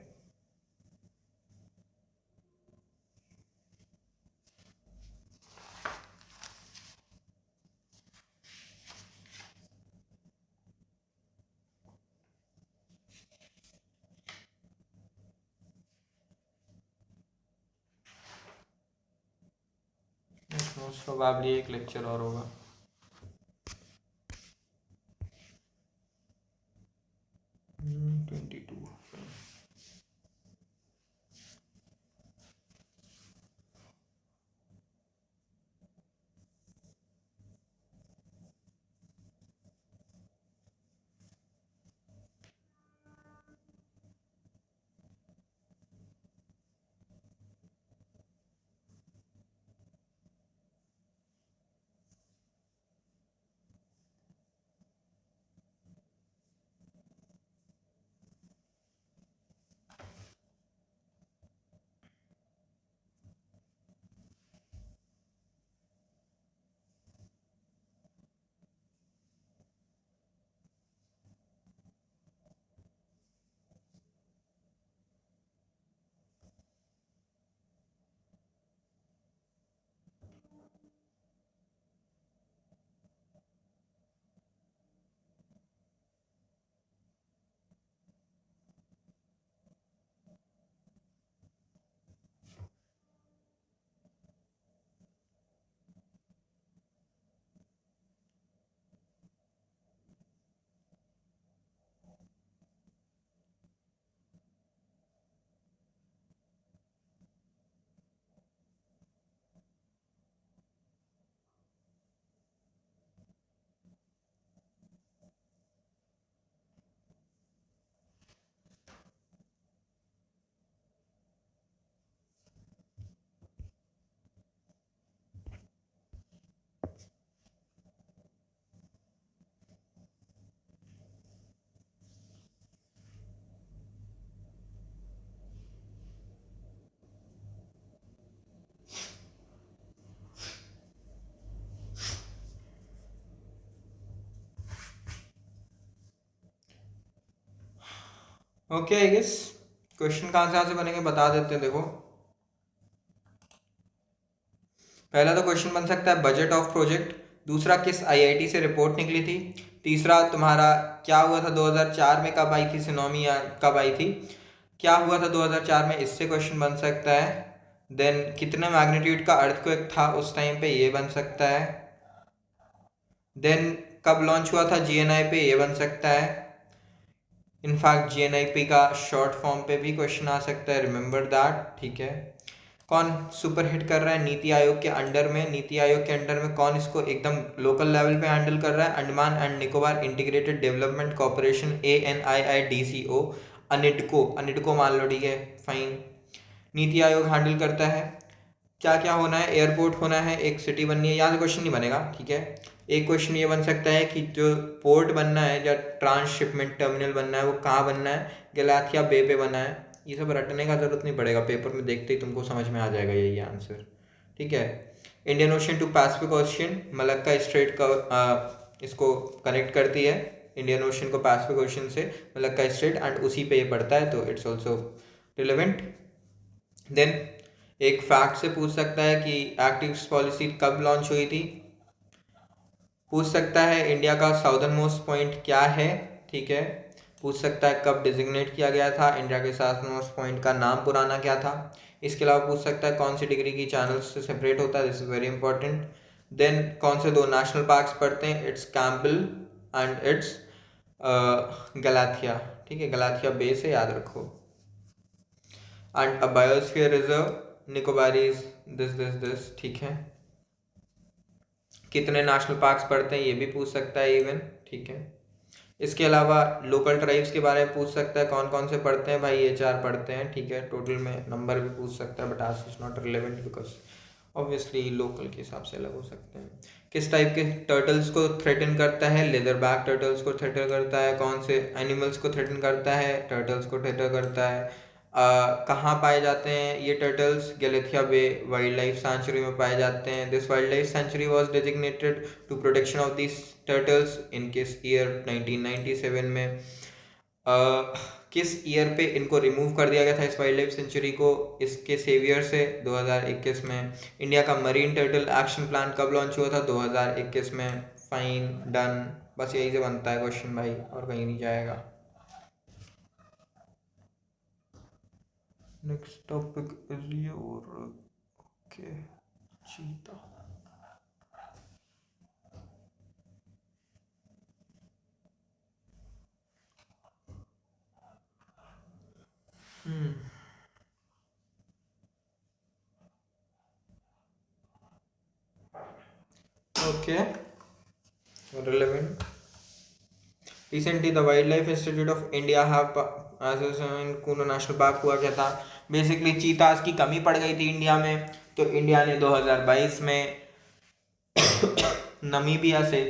मोस्ट प्रोबेबली एक लेक्चर और होगा। ओके, आई गेस क्वेश्चन कहाँ से बनेंगे बता देते हैं। देखो, पहला तो क्वेश्चन बन सकता है बजट ऑफ प्रोजेक्ट, दूसरा किस आईआईटी से रिपोर्ट निकली थी, तीसरा तुम्हारा क्या हुआ था 2004 में, कब आई थी सुनामी या कब आई थी, क्या हुआ था 2004 में, इससे क्वेश्चन बन सकता है। देन कितने मैग्नीट्यूड का अर्थक्वेक था उस टाइम पे, ये बन सकता है। देन कब लॉन्च हुआ था जीएनआई पे, ये बन सकता है। इनफैक्ट जीएनआईपी का शॉर्ट फॉर्म पे भी क्वेश्चन आ सकता है, रिमेंबर दैट, ठीक है। कौन सुपर हिट कर रहा है नीति आयोग के अंडर में, नीति आयोग के अंडर में कौन इसको एकदम लोकल लेवल पे हैंडल कर रहा है? Andaman and Nicobar integrated development corporation, ANIIDCO, अनिडको, अनिडको मान लो, ठीक है, फाइन, नीति आयोग हैंडल करता है। क्या क्या होना है? एयरपोर्ट होना है, एक सिटी बननी है, यहाँ से क्वेश्चन नहीं बनेगा, ठीक है। एक क्वेश्चन ये बन सकता है कि जो पोर्ट बनना है या ट्रांसशिपमेंट टर्मिनल बनना है वो कहाँ बनना है? गलाथिया बे पे बनना है। ये सब रटने का जरूरत नहीं पड़ेगा, पेपर में देखते ही तुमको समझ में आ जाएगा यही आंसर, ठीक है। Indian Ocean to Pacific Ocean, Malacca Strait का इसको कनेक्ट करती है, इंडियन ओशियन को पैसिफिक ओशियन से, मलक्का स्ट्रेट, एंड उसी पे ये पड़ता है, तो इट्स ऑल्सो रिलेवेंट। देन एक फैक्ट से पूछ सकता है कि एक्ट ईस्ट पॉलिसी कब लॉन्च हुई थी, पूछ सकता है इंडिया का साउदर्न मोस्ट पॉइंट क्या है, ठीक है, पूछ सकता है कब डिजिग्नेट किया गया था, इंडिया के साउदर्न मोस्ट पॉइंट का नाम पुराना क्या था। इसके अलावा पूछ सकता है कौन सी डिग्री की चैनल्स से सेपरेट होता है, this is very important. Then कौन से दो नेशनल पार्क्स पड़ते हैं, it's Campbell and it's Galathea, ठीक है, गलाथिया बे से याद रखो। And a biosphere reserve Nicobarese this, ठीक है। कितने नेशनल पार्क्स पड़ते हैं ये भी पूछ सकता है इवन, ठीक है। इसके अलावा लोकल ट्राइब्स के बारे में पूछ सकता है, कौन कौन से पढ़ते हैं भाई, ये 4 पढ़ते हैं, ठीक है। टोटल में नंबर भी पूछ सकता है, बट आज is not relevant because obviously local के हिसाब से अलग हो सकते हैं। किस टाइप के टर्टल्स को थ्रेटन करता है, लेदर बैक टर्टल्स को थ्रेटन करता है। कौन से एनिमल्स को थ्रेटन करता है, टर्टल्स को थ्रेटन करता है। कहाँ पाए जाते हैं ये turtles, Galathea bay wildlife sanctuary में पाए जाते हैं। This wildlife sanctuary was designated to protection of this turtles in किस ईयर, 1997 में। किस ईयर पे इनको रिमूव कर दिया गया था इस वाइल्ड लाइफ सेंचुरी को, इसके सेवियर से, 2021 में। इंडिया का मरीन टर्टल एक्शन प्लान कब लॉन्च हुआ था, 2021 में। फाइन, डन, बस यही से बनता है क्वेश्चन भाई, और कहीं नहीं जाएगा। Next topic is your, okay, cheetah. Okay, relevant. Recently, the Wildlife Institute of India have Kuno national park हुआ क्या था, बेसिकली चीतास की कमी पड़ गई थी इंडिया में, तो इंडिया ने 2022 में नमीबिया से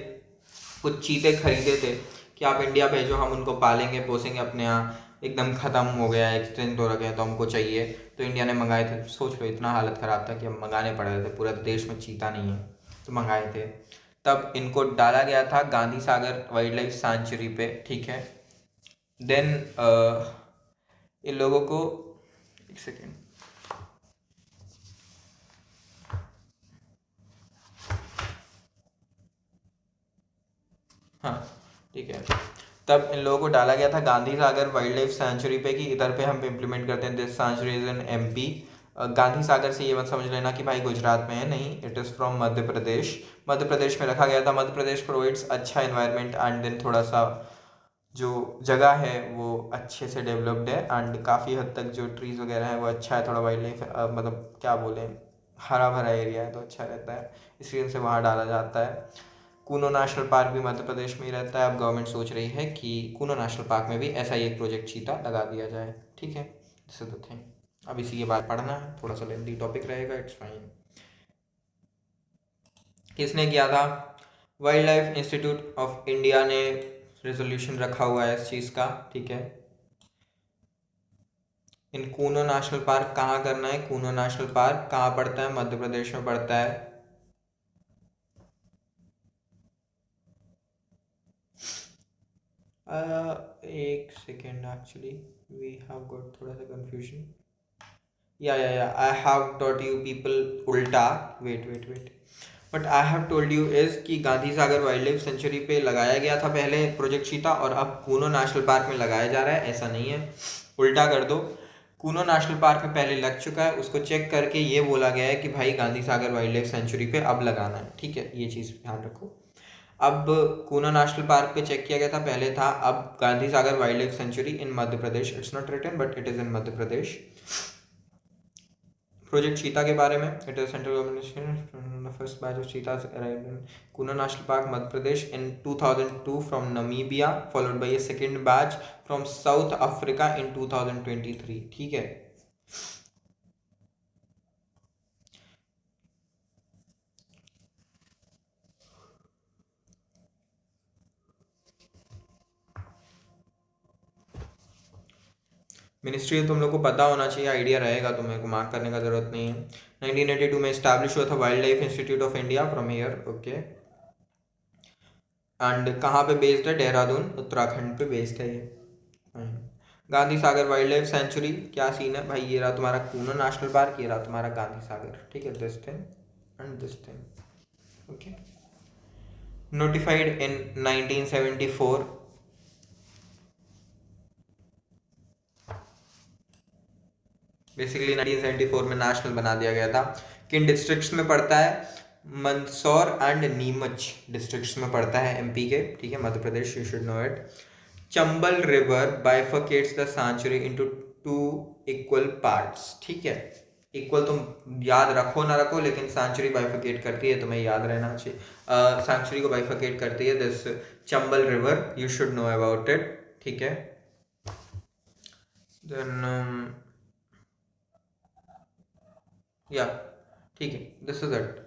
कुछ चीते खरीदे थे कि आप इंडिया भेजो, हम उनको पालेंगे पोसेंगे अपने यहाँ, एकदम ख़त्म हो गया है, एक्सटेंट हो रखे हैं, तो हमको चाहिए। तो इंडिया ने मंगाए थे। सोच लो, इतना हालत ख़राब था कि हम मंगाने पड़ रहे थे, पूरा देश में चीता नहीं है, तो मंगाए थे। तब इनको डाला गया था Gandhi Sagar wildlife sanctuary पे, ठीक है। देन इन लोगों को, एक सेकेंड, हाँ ठीक है, तब इन लोगों को डाला गया था Gandhi Sagar wildlife sanctuary पे कि इधर पे हम इम्प्लीमेंट करते हैं। This sanctuary is in MP. Gandhi Sagar से ये मत समझ लेना कि भाई गुजरात में है, नहीं, it is from Madhya Pradesh. Madhya Pradesh में रखा गया था। मध्य प्रदेश प्रोवाइड्स अच्छा इन्वायरमेंट एंड देन थोड़ा सा जो जगह है वो अच्छे से डेवलप्ड है एंड काफ़ी हद तक जो ट्रीज़ वगैरह है वो अच्छा है, थोड़ा वाइल्ड लाइफ मतलब क्या बोलें, हरा भरा एरिया है तो अच्छा रहता है, इसलिए से वहाँ डाला जाता है। कूनो नेशनल पार्क भी मध्य प्रदेश में ही रहता है। अब गवर्नमेंट सोच रही है कि कूनो नेशनल पार्क में भी ऐसा ही एक प्रोजेक्ट चीता लगा दिया जाए, ठीक है। This is the thing. अब इसी के बाद पढ़ना है, थोड़ा सा लेंथी टॉपिक रहेगा, इट्स फाइन। किसने किया था, wild life institute of India ने रेजोल्यूशन रखा हुआ है इस चीज़ का, ठीक है। इन कूनो नेशनल पार्क कहाँ करना है, कूनो नेशनल पार्क कहाँ पड़ता है, मध्य प्रदेश में पड़ता है। एक second, actually we have got थोड़ा सा कंफ्यूजन। या I have taught you people उल्टा, wait but I have told you is कि Gandhi Sagar wildlife sanctuary पे लगाया गया था पहले प्रोजेक्ट चीता, और अब कूनो नेशनल पार्क में लगाया जा रहा है, ऐसा नहीं है, उल्टा कर दो। कूनो नेशनल पार्क में पहले लग चुका है, उसको चेक करके ये बोला गया है कि भाई Gandhi Sagar wildlife sanctuary पे अब लगाना है, ठीक है, ये चीज़ ध्यान रखो। अब कूनो नेशनल पार्क पे चेक किया गया था, पहले था, अब Gandhi Sagar wildlife sanctuary in Madhya Pradesh, it's not written but it is in Madhya Pradesh. Project cheetah के बारे में, it is central government first batch of cheetahs arrived in Kuno national park Madhya Pradesh in 2002 from Namibia, followed by a second batch from South Africa in 2023, ठीक है। Ministry तुम लोग को पता होना चाहिए, आइडिया रहेगा, तुम्हें को मार्क करने का जरूरत नहीं है। 1982 में स्टैब्लिश हुआ था wild life institute of India from here, okay. And कहाँ पे बेस्ड है, देहरादून उत्तराखंड पे बेस्ड है ये। Gandhi Sagar wildlife century क्या सीन है भाई, ये रहा तुम्हारा कूनो नेशनल पार्क, ये रहा तुम्हारा गांधी सागर, ठीक है, this thing and this thing, okay. Notified in 1974, basically 1974 में नेशनल बना दिया गया था। किन डिस्ट्रिक्ट्स में पड़ता है, मंदसौर एंड नीमच डिस्ट्रिक्ट्स में पड़ता है एमपी के, ठीक है, Madhya Pradesh, you should know it. Chambal river bifurcates the sanctuary into 2 equal parts, ठीक है। इक्वल तुम याद रखो ना रखो, लेकिन सैंचुरी बाइफरकेट करती है, तुम्हें याद रहना चाहिए। सैंचुरी को बाइफरकेट करती है this Chambal river, you should know about it, ठीक है। देन या ठीक है, दिस इज इट।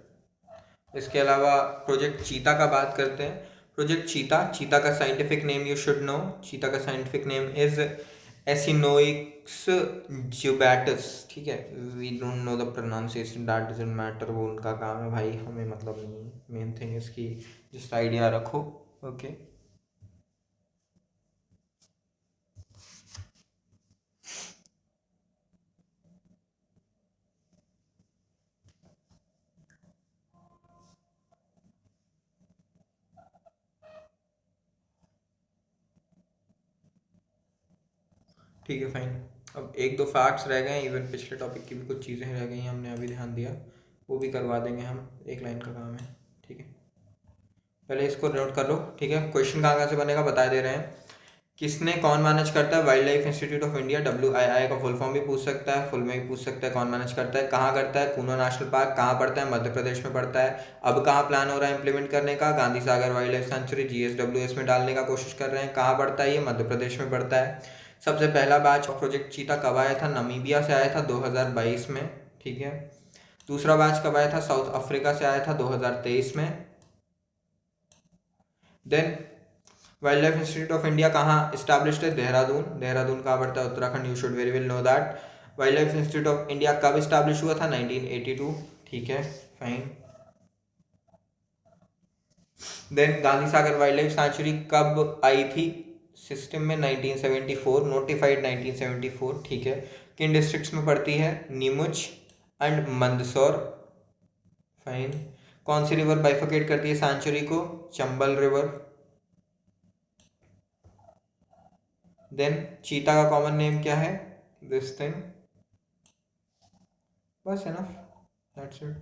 इसके अलावा प्रोजेक्ट चीता का बात करते हैं। प्रोजेक्ट चीता, चीता का scientific name you should know. चीता का scientific name is Acinonyx jubatus, ठीक है। We don't know the pronunciation, that doesn't matter, वो उनका काम है भाई, हमें मतलब नहीं। मेन थिंग इसकी जस्ट आइडिया रखो, ओके। ठीक है, फाइन। अब एक दो फैक्ट्स रह गए, इवन पिछले टॉपिक की भी कुछ चीज़ें रह गई, हमने अभी ध्यान दिया, वो भी करवा देंगे हम, एक लाइन का काम है, ठीक है। पहले इसको नोट कर लो, ठीक है। क्वेश्चन कहाँ कहाँ से बनेगा बता दे रहे हैं। किसने, कौन मैनेज करता है wild life institute of India, WII का फुल फॉर्म भी पूछ सकता है, फुल में भी पूछ सकता है, कौन मैनेज करता है, कहाँ करता है, कूनो नेशनल पार्क कहाँ पड़ता है, मध्य प्रदेश में पड़ता है। अब कहाँ प्लान हो रहा है इंप्लीमेंट करने का, Gandhi Sagar wildlife century GSWS में डालने का कोशिश कर रहे हैं। कहाँ पड़ता है ये, मध्य प्रदेश में पड़ता है। सबसे पहला बैच प्रोजेक्ट चीता कब आया था, नमीबिया से आया था 2022 में, ठीक है। दूसरा बैच कब आया था, साउथ अफ्रीका से आया था 2023 में। Then wildlife institute of India कहाँ इस्टेब्लिश्ड है, देहरादून। देहरादून कहाँ पड़ता है, Uttarakhand, you should very well know that. Wildlife institute of India कब इस्टेब्लिश हुआ था, 1982, ठीक है, fine. Then Gandhi Sagar wildlife sanctuary कब आई थी सिस्टम में, 1974, नोटिफाइड 1974, ठीक है। किन डिस्ट्रिक्ट्स में पड़ती है, नीमुच एंड मंदसौर, फाइन। कौन सी रिवर बाइफरकेट करती है सेंचुरी को, चंबल रिवर। देन चीता का कॉमन नेम क्या है, दिस थिंग। बस है ना, दैट्स इट।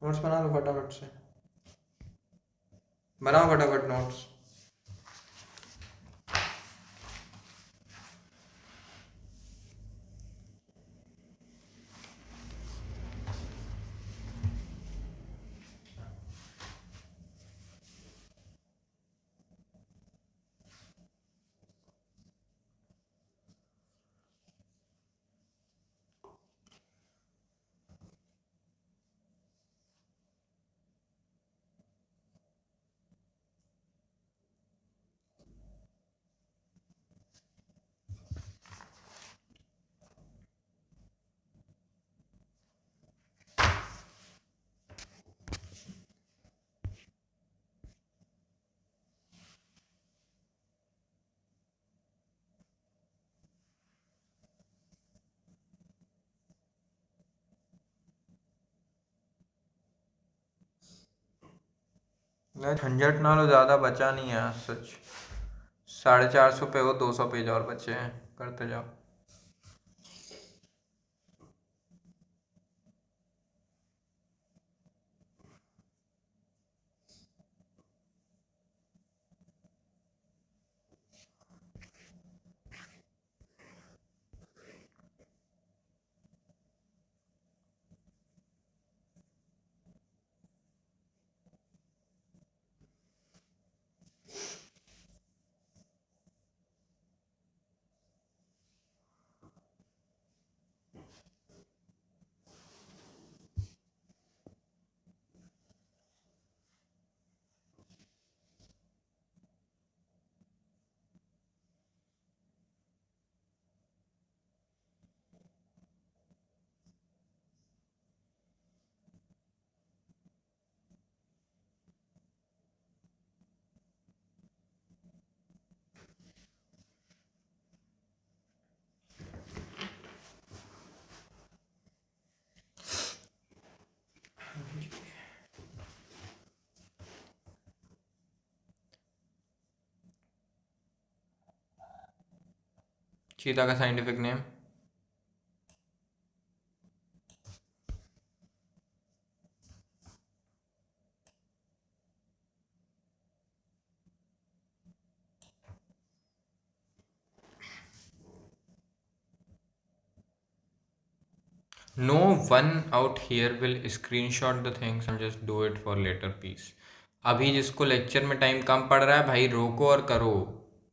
नोट्स बना लो फटाफट से, बनाओ फटाफट नोट्स। यार झंझट ना लो, ज़्यादा बचा नहीं है आज सच। 450 पे हो, 200 पेज और बचे हैं, करते जाओ। चीता का scientific name, No one out here will screenshot the things and just do it for later piece. अभी जिसको लेक्चर में टाइम कम पड़ रहा है भाई रोको और करो,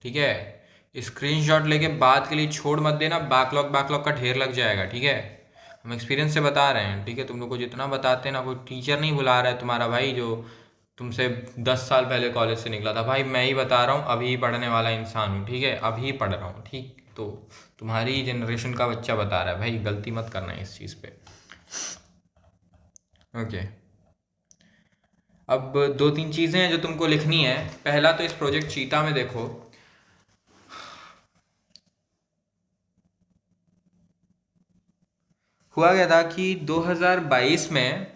ठीक है। स्क्रीनशॉट लेके बाद के लिए छोड़ मत देना, बैकलॉग बैकलॉग का ढेर लग जाएगा, ठीक है। हम एक्सपीरियंस से बता रहे हैं, ठीक है। तुम लोग को जितना बताते हैं ना, कोई टीचर नहीं बुला रहा है तुम्हारा भाई जो तुमसे 10 साल पहले कॉलेज से निकला था। भाई मैं ही बता रहा हूँ, अभी पढ़ने वाला इंसान हूँ, ठीक है, अभी पढ़ रहा हूँ, ठीक। तो तुम्हारी जनरेशन का बच्चा बता रहा है भाई, गलती मत करना इस चीज़ पे, ओके। अब दो तीन चीज़ें हैं जो तुमको लिखनी है। पहला तो इस प्रोजेक्ट चीता में देखो, हुआ गया था कि 2022 में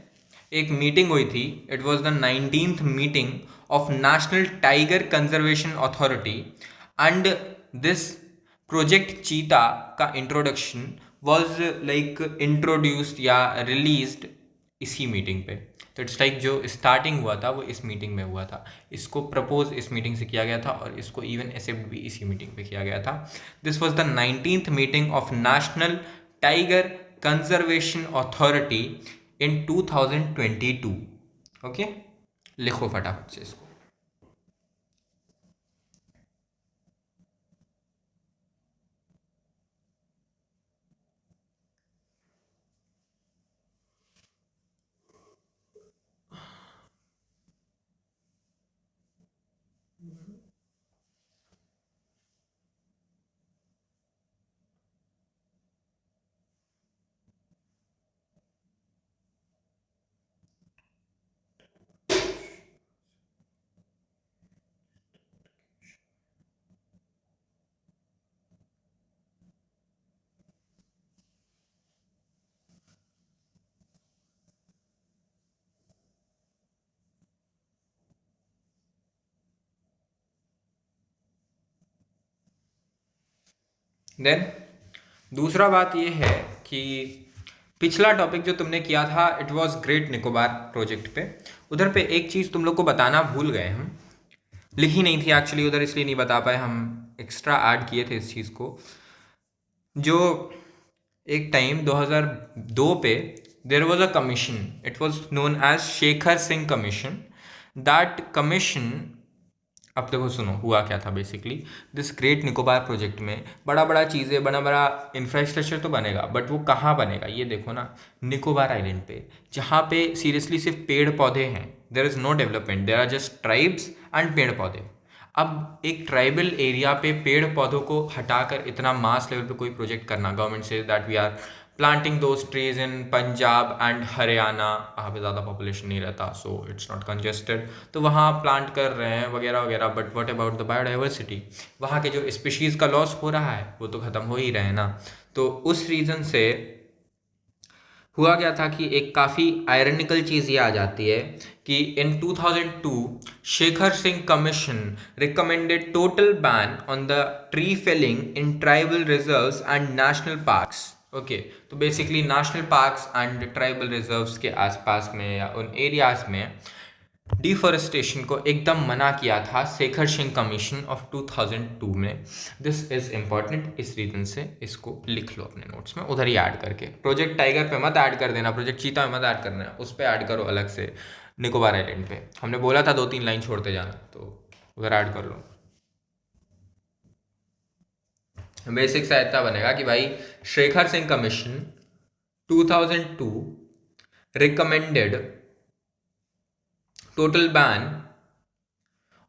एक मीटिंग हुई थी। It was the 19th meeting of national tiger conservation authority and this project चीता का इंट्रोडक्शन वाज लाइक इंट्रोड्यूस्ड या रिलीज्ड इसी मीटिंग पे। तो इट्स लाइक जो स्टार्टिंग हुआ था वो इस मीटिंग में हुआ था, इसको प्रपोज इस मीटिंग से किया गया था और इसको इवन एक्सेप्ट भी इसी मीटिंग पे किया गया था। This was the 19th meeting of national tiger conservation authority in 2022, okay. लिखो फटाफट से इसको। देन दूसरा बात ये है कि पिछला टॉपिक जो तुमने किया था it was great Nicobar project पे, उधर पे एक चीज़ तुम लोग को बताना भूल गए हम। लिखी नहीं थी एक्चुअली उधर, इसलिए नहीं बता पाए, हम एक्स्ट्रा ऐड किए थे इस चीज़ को। जो एक टाइम 2002 पे there was a commission, it was known as Shekhar Singh commission. That commission, अब देखो सुनो हुआ क्या था basically. This great Nicobar project में बड़ा बड़ा चीज़ें, बड़ा बड़ा इंफ्रास्ट्रक्चर तो बनेगा, बट वो कहाँ बनेगा ये देखो ना, निकोबार आइलैंड पे, जहाँ पे सीरियसली सिर्फ पेड़ पौधे हैं। There is no development, there are just tribes and पेड़ पौधे। अब एक ट्राइबल एरिया पे पेड़ पौधों को हटाकर इतना मास लेवल पे कोई प्रोजेक्ट करना, गवर्नमेंट से that we are planting those trees in Punjab and Haryana, वहाँ पे ज़्यादा पॉपुलेशन नहीं रहता, सो इट्स नॉट कंजेस्टेड, तो वहाँ प्लांट कर रहे हैं वगैरह वगैरह। But what about the biodiversity, वहाँ के जो स्पीशीज़ का लॉस हो रहा है वो तो ख़त्म हो ही रहे हैं ना। तो उस रीज़न से हुआ क्या था कि एक काफ़ी आयरनिकल चीज़ ये आ जाती है कि in 2002 Shekhar Singh commission recommended total ban on the tree felling in tribal reserves and national parks, okay. तो basically national parks and tribal reserves के आसपास में या उन एरियाज में डिफॉरेस्टेशन को एकदम मना किया था शेखर सिंह कमीशन ऑफ 2002 में। दिस इज इम्पॉर्टेंट, इस रीजन से इसको लिख लो अपने नोट्स में, उधर ही ऐड करके। प्रोजेक्ट टाइगर पे मत ऐड कर देना, प्रोजेक्ट चीता में मत ऐड करना, उस पर ऐड करो अलग से। निकोबार आइलैंड पे हमने बोला था 2-3 लाइन छोड़ते जाना, तो उधर ऐड कर लो। बेसिक सा इतना बनेगा कि भाई Shekhar Singh commission 2002 recommended total ban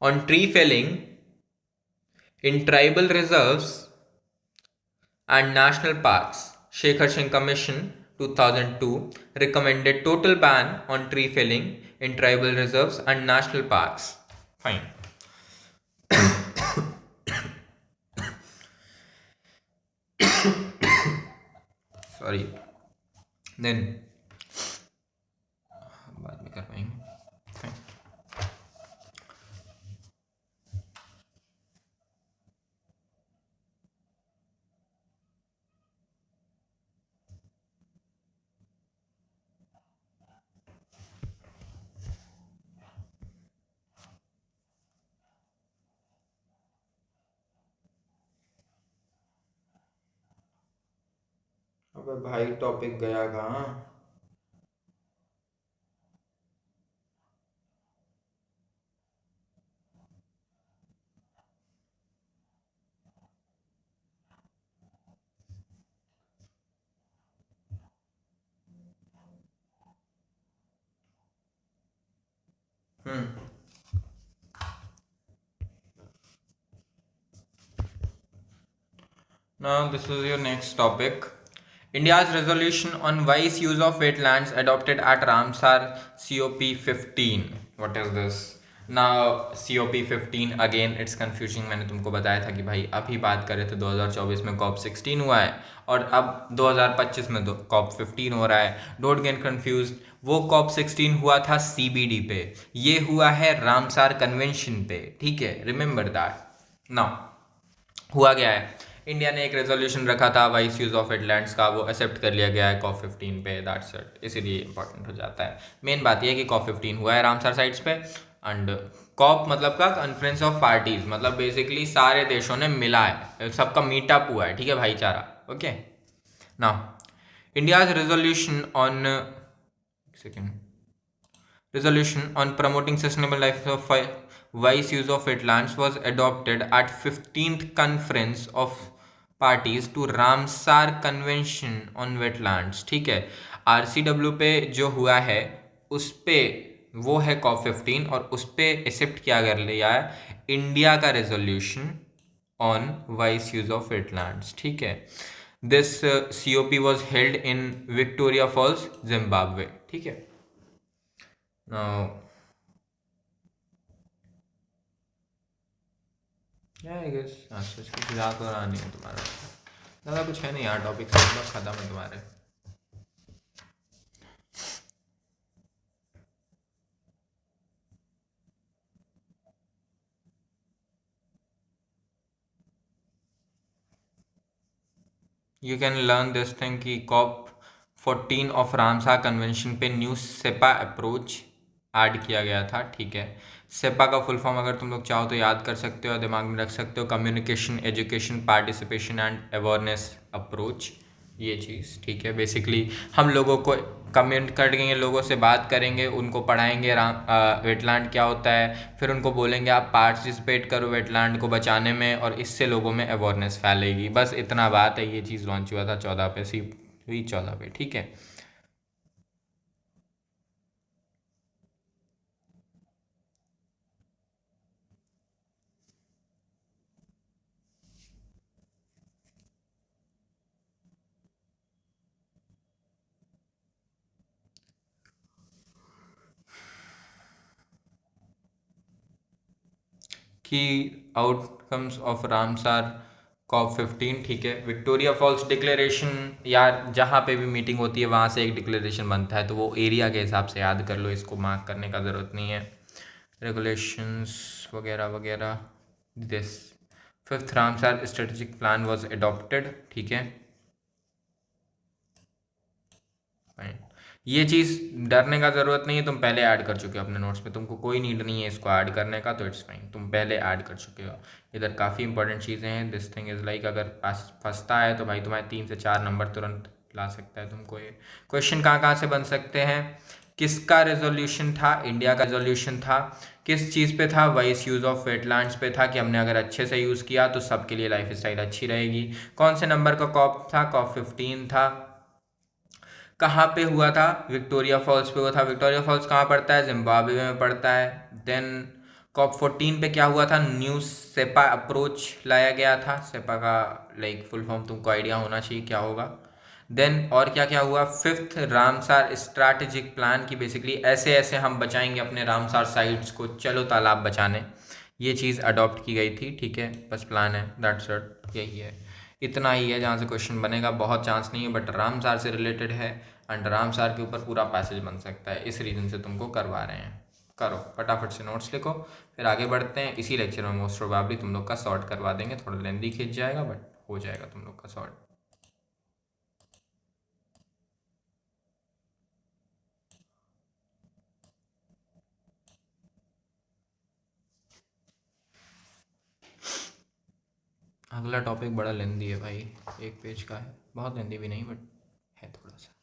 on tree felling in tribal reserves and national parks. Shekhar Singh Commission 2002 recommended total ban on tree felling in tribal reserves and national parks. Fine. Sorry. Then बाद में कर पाएंगे। अबे भाई topic गया कहाँ? हम्म। Now, this is your next topic. India's resolution on wise use of wetlands adopted at Ramsar COP15. What is this? Now, COP15 again it's confusing. मैंने तुमको बताया था कि भाई अभी बात कर रहे थे 2024 में कॉप 16 हुआ है और अब 2025 में कॉप 15 हो रहा है. Don't get confuse. वो कॉप 16 हुआ था CBD पे, ये हुआ है रामसार कन्वेंशन पे. ठीक है, रिमेंबर दैट. नाउ हुआ गया है, इंडिया ने एक रेजोल्यूशन रखा था वाइस यूज ऑफ वेटलैंड्स का, वो एक्सेप्ट कर लिया गया है कॉप 15 पे. दैट्स इट, इसीलिए इंपॉर्टेंट हो जाता है. मेन बात यह है कि कॉप 15 हुआ है रामसर साइट्स पे. एंड कॉप मतलब का कॉन्फ्रेंस ऑफ पार्टीज, मतलब बेसिकली सारे देशों ने मिला है, सबका मीटअप हुआ है. ठीक है, भाईचारा. Okay. Now India's resolution on second resolution on promoting sustainable life of wise use of wetlands was adopted at 15th conference of parties to Ramsar convention on wetlands. ठीक है, RCW पे जो हुआ है उस पे वो है कॉप 15 और उस पे एक्सेप्ट किया कर लिया है इंडिया का resolution on wise use of wetlands. ठीक है, this COP was held in Victoria Falls, Zimbabwe. ठीक है. Now, yeah, I guess आज कुछ ज़्यादा तो रहा नहीं है तुम्हारा, ज़्यादा कुछ है नहीं यार. टॉपिक सब खत्म है तुम्हारे. You can learn this thing कि कॉप 14 ऑफ रामसार कन्वेंशन पे न्यू सेपा अप्रोच ऐड किया गया था. ठीक है, सेपा का फुल फॉर्म अगर तुम लोग चाहो तो याद कर सकते हो और दिमाग में रख सकते हो. Communication, education, participation and awareness approach, ये चीज़. ठीक है, बेसिकली हम लोगों को कम्युनिकेट करेंगे, लोगों से बात करेंगे, उनको पढ़ाएंगे वेटलैंड क्या होता है, फिर उनको बोलेंगे आप पार्टिसिपेट करो वेटलैंड को बचाने में, और इससे लोगों में अवेयरनेस फैलेगी. बस इतना बात है. ये चीज़ लॉन्च हुआ था 14 पे, हुई 14 पे. ठीक है. की आउटकम्स ऑफ रामसार कॉप 15. ठीक है, विक्टोरिया फॉल्स डिक्लेरेशन, यार जहाँ पे भी मीटिंग होती है वहाँ से एक डिक्लेरेशन बनता है, तो वो एरिया के हिसाब से याद कर लो, इसको मार्क करने का ज़रूरत नहीं है. रेगुलेशंस वगैरह वगैरह. This fifth Ramsar strategic plan was adopted. ठीक है, फाइन. ये चीज़ डरने का ज़रूरत नहीं है, तुम पहले ऐड कर चुके हो अपने नोट्स में, तुमको कोई नीड नहीं है इसको ऐड करने का, तो इट्स फाइन, तुम पहले ऐड कर चुके हो. इधर काफ़ी इंपॉर्टेंट चीज़ें हैं. दिस थिंग इज़ लाइक अगर पास फंसता है तो भाई तुम्हारे 3 से 4 नंबर तुरंत ला सकता है तुमको. ये क्वेश्चन कहाँ कहाँ से बन सकते हैं? किसका रेजोल्यूशन था? इंडिया का रेजोल्यूशन था. किस चीज़ पे था? वाइस यूज़ ऑफ वेटलैंड्स पे था, कि हमने अगर अच्छे से यूज़ किया तो सबके लिए लाइफ स्टाइल अच्छी रहेगी. कौन से नंबर का कॉप था? कॉप 15 था. कहाँ पे हुआ था? विक्टोरिया फॉल्स पे हुआ था. विक्टोरिया फॉल्स कहाँ पड़ता है? जिम्बाब्वे में पड़ता है. देन कॉप 14 पे क्या हुआ था? न्यू सेपा अप्रोच लाया गया था. सेपा का लाइक फुल फॉर्म तुमको आइडिया होना चाहिए क्या होगा. देन और क्या क्या हुआ? फिफ्थ रामसार स्ट्रैटेजिक प्लान, की बेसिकली ऐसे ऐसे हम बचाएंगे अपने रामसार साइट्स को, चलो तालाब बचाने. ये चीज़ अडॉप्ट की गई थी. ठीक है, बस प्लान है, दैट्स इट, यही है. इतना ही है जहाँ से क्वेश्चन बनेगा, बहुत चांस नहीं है, बट रामसार से रिलेटेड है एंड रामसार के ऊपर पूरा पैसेज बन सकता है, इस रीज़न से तुमको करवा रहे हैं. करो फटाफट से नोट्स लिखो, फिर आगे बढ़ते हैं. इसी लेक्चर में मोस्ट प्रोबेबली तुम लोग का सॉर्ट करवा देंगे, थोड़ा लेंदी खींच जाएगा बट हो जाएगा तुम लोग का सॉर्ट. अगला टॉपिक बड़ा लेंदी है भाई, 1 पेज का है, बहुत लेंदी भी नहीं बट है थोड़ा सा।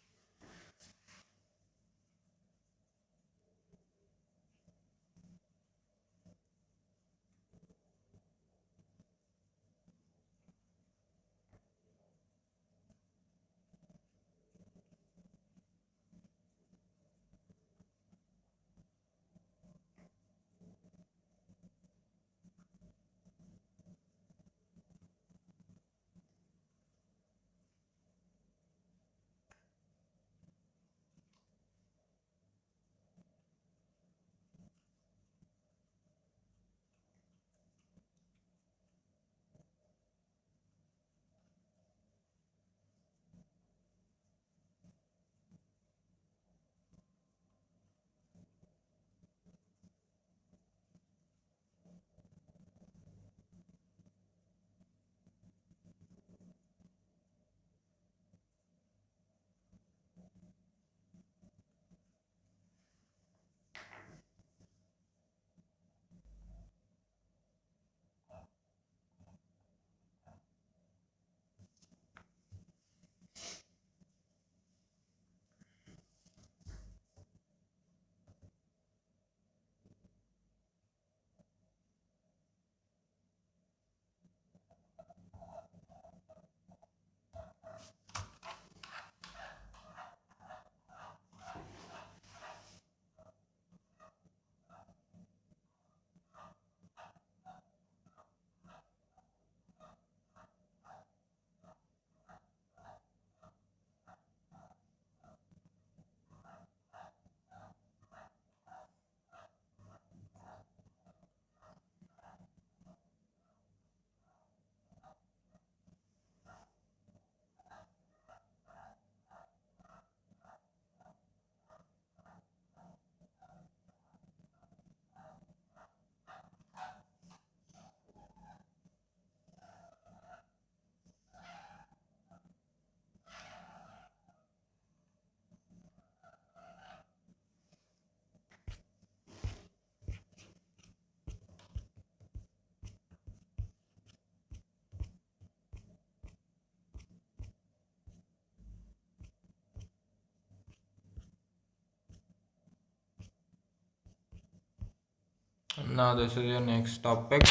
ना this is your next topic.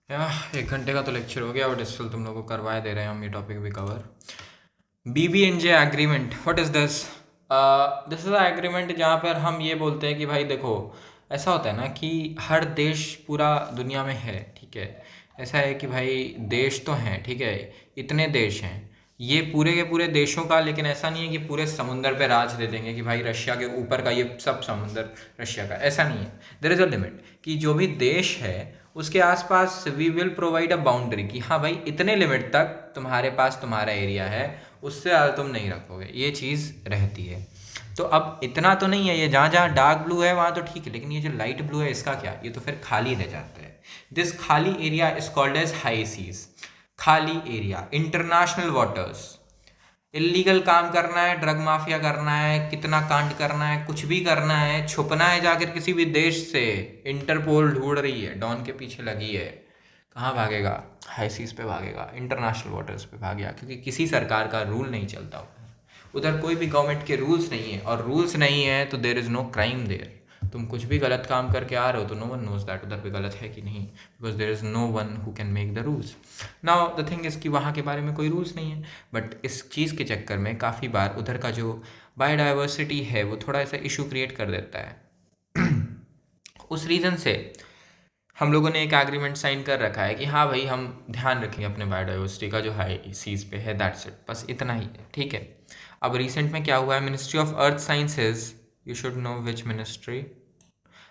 या 1 घंटे का तो लेक्चर हो गया, बट स्टिल तुम लोगों को करवाए दे रहे हैं हम ये टॉपिक भी cover. BBNJ agreement, what is this? This is agreement जहाँ पर हम ये बोलते हैं कि भाई देखो, ऐसा होता है ना कि हर देश पूरा दुनिया में है, ठीक है। ऐसा है कि भाई देश तो हैं, ठीक है, इतने देश हैं, ये पूरे के पूरे देशों का, लेकिन ऐसा नहीं है कि पूरे समुंदर पे राज दे देंगे कि भाई रशिया के ऊपर का ये सब समुंदर रशिया का, ऐसा नहीं है। देयर इज अ लिमिट कि जो भी देश है उसके आसपास we will provide a boundary कि हाँ भाई इतने लिमिट तक तुम्हारे पास तुम्हारा एरिया है, उससे ज़्यादा तुम नहीं रखोगे, ये चीज़ रहती है। तो अब इतना तो नहीं है, ये जहाँ जहाँ डार्क ब्लू है वहाँ तो ठीक है, लेकिन ये जो लाइट ब्लू है इसका क्या, ये तो फिर खाली रह जाता है। दिस खाली area is called as high seas. खाली एरिया, इंटरनेशनल वाटर्स, इलीगल काम करना है, ड्रग माफिया करना है, कितना कांड करना है, कुछ भी करना है, छुपना है जाकर किसी भी देश से, इंटरपोल ढूंढ रही है, डॉन के पीछे लगी है, कहाँ भागेगा? हाई सीज पे भागेगा, इंटरनेशनल वाटर्स पे भागेगा, क्योंकि किसी सरकार का रूल नहीं चलता उधर कोई भी गवर्नमेंट के रूल्स नहीं है, और रूल्स नहीं है तो there is no crime there. तुम कुछ भी गलत काम करके आ रहे हो तो नो वन नोज दैट उधर पे गलत है कि नहीं, because there is no one who can make the rules. Now the thing is कि वहाँ के बारे में कोई रूल्स नहीं है, बट इस चीज़ के चक्कर में काफ़ी बार उधर का जो बायोडाइवर्सिटी है वो थोड़ा ऐसा इशू क्रिएट कर देता है। उस रीज़न से हम लोगों ने एक एग्रीमेंट साइन कर रखा है कि हाँ भाई हम ध्यान रखेंगे अपने बायोडाइवर्सिटी का जो हाई सीज पे है, दैट्स इट, बस इतना ही है, ठीक है। अब रिसेंट में क्या हुआ है, ministry of earth sciences, you should know which ministry,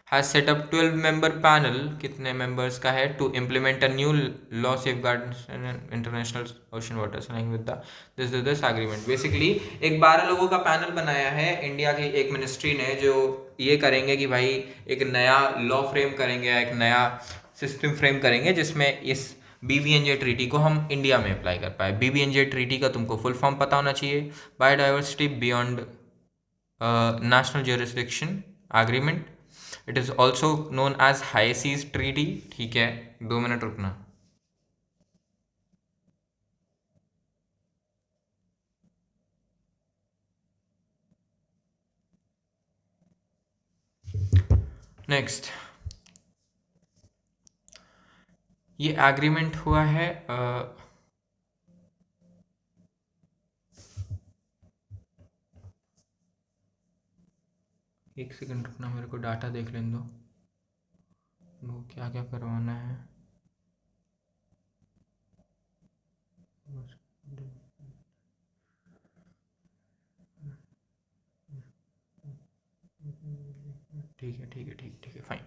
has set up 12 member panel, कितने मेंबर्स का है, to implement a new law safeguard international ocean waters with this agreement. Basically एक 12 लोगों का पैनल बनाया है इंडिया की एक मिनिस्ट्री ने, जो ये करेंगे कि भाई एक नया लॉ फ्रेम करेंगे, एक नया सिस्टम फ्रेम करेंगे जिसमें इस BBNJ ट्रीटी को हम इंडिया में अप्लाई कर पाए। BBNJ ट्रीटी का तुमको फुल फॉर्म पता होना चाहिए, biodiversity beyond national jurisdiction agreement. It is also known as high seas treaty, ठीक है। 2 मिनट रुकना। नेक्स्ट, ये एग्रीमेंट हुआ है एक सेकंड रुकना, मेरे को डाटा देख लेने दो, वो क्या क्या करवाना है। ठीक है ठीक है ठीक है फाइन।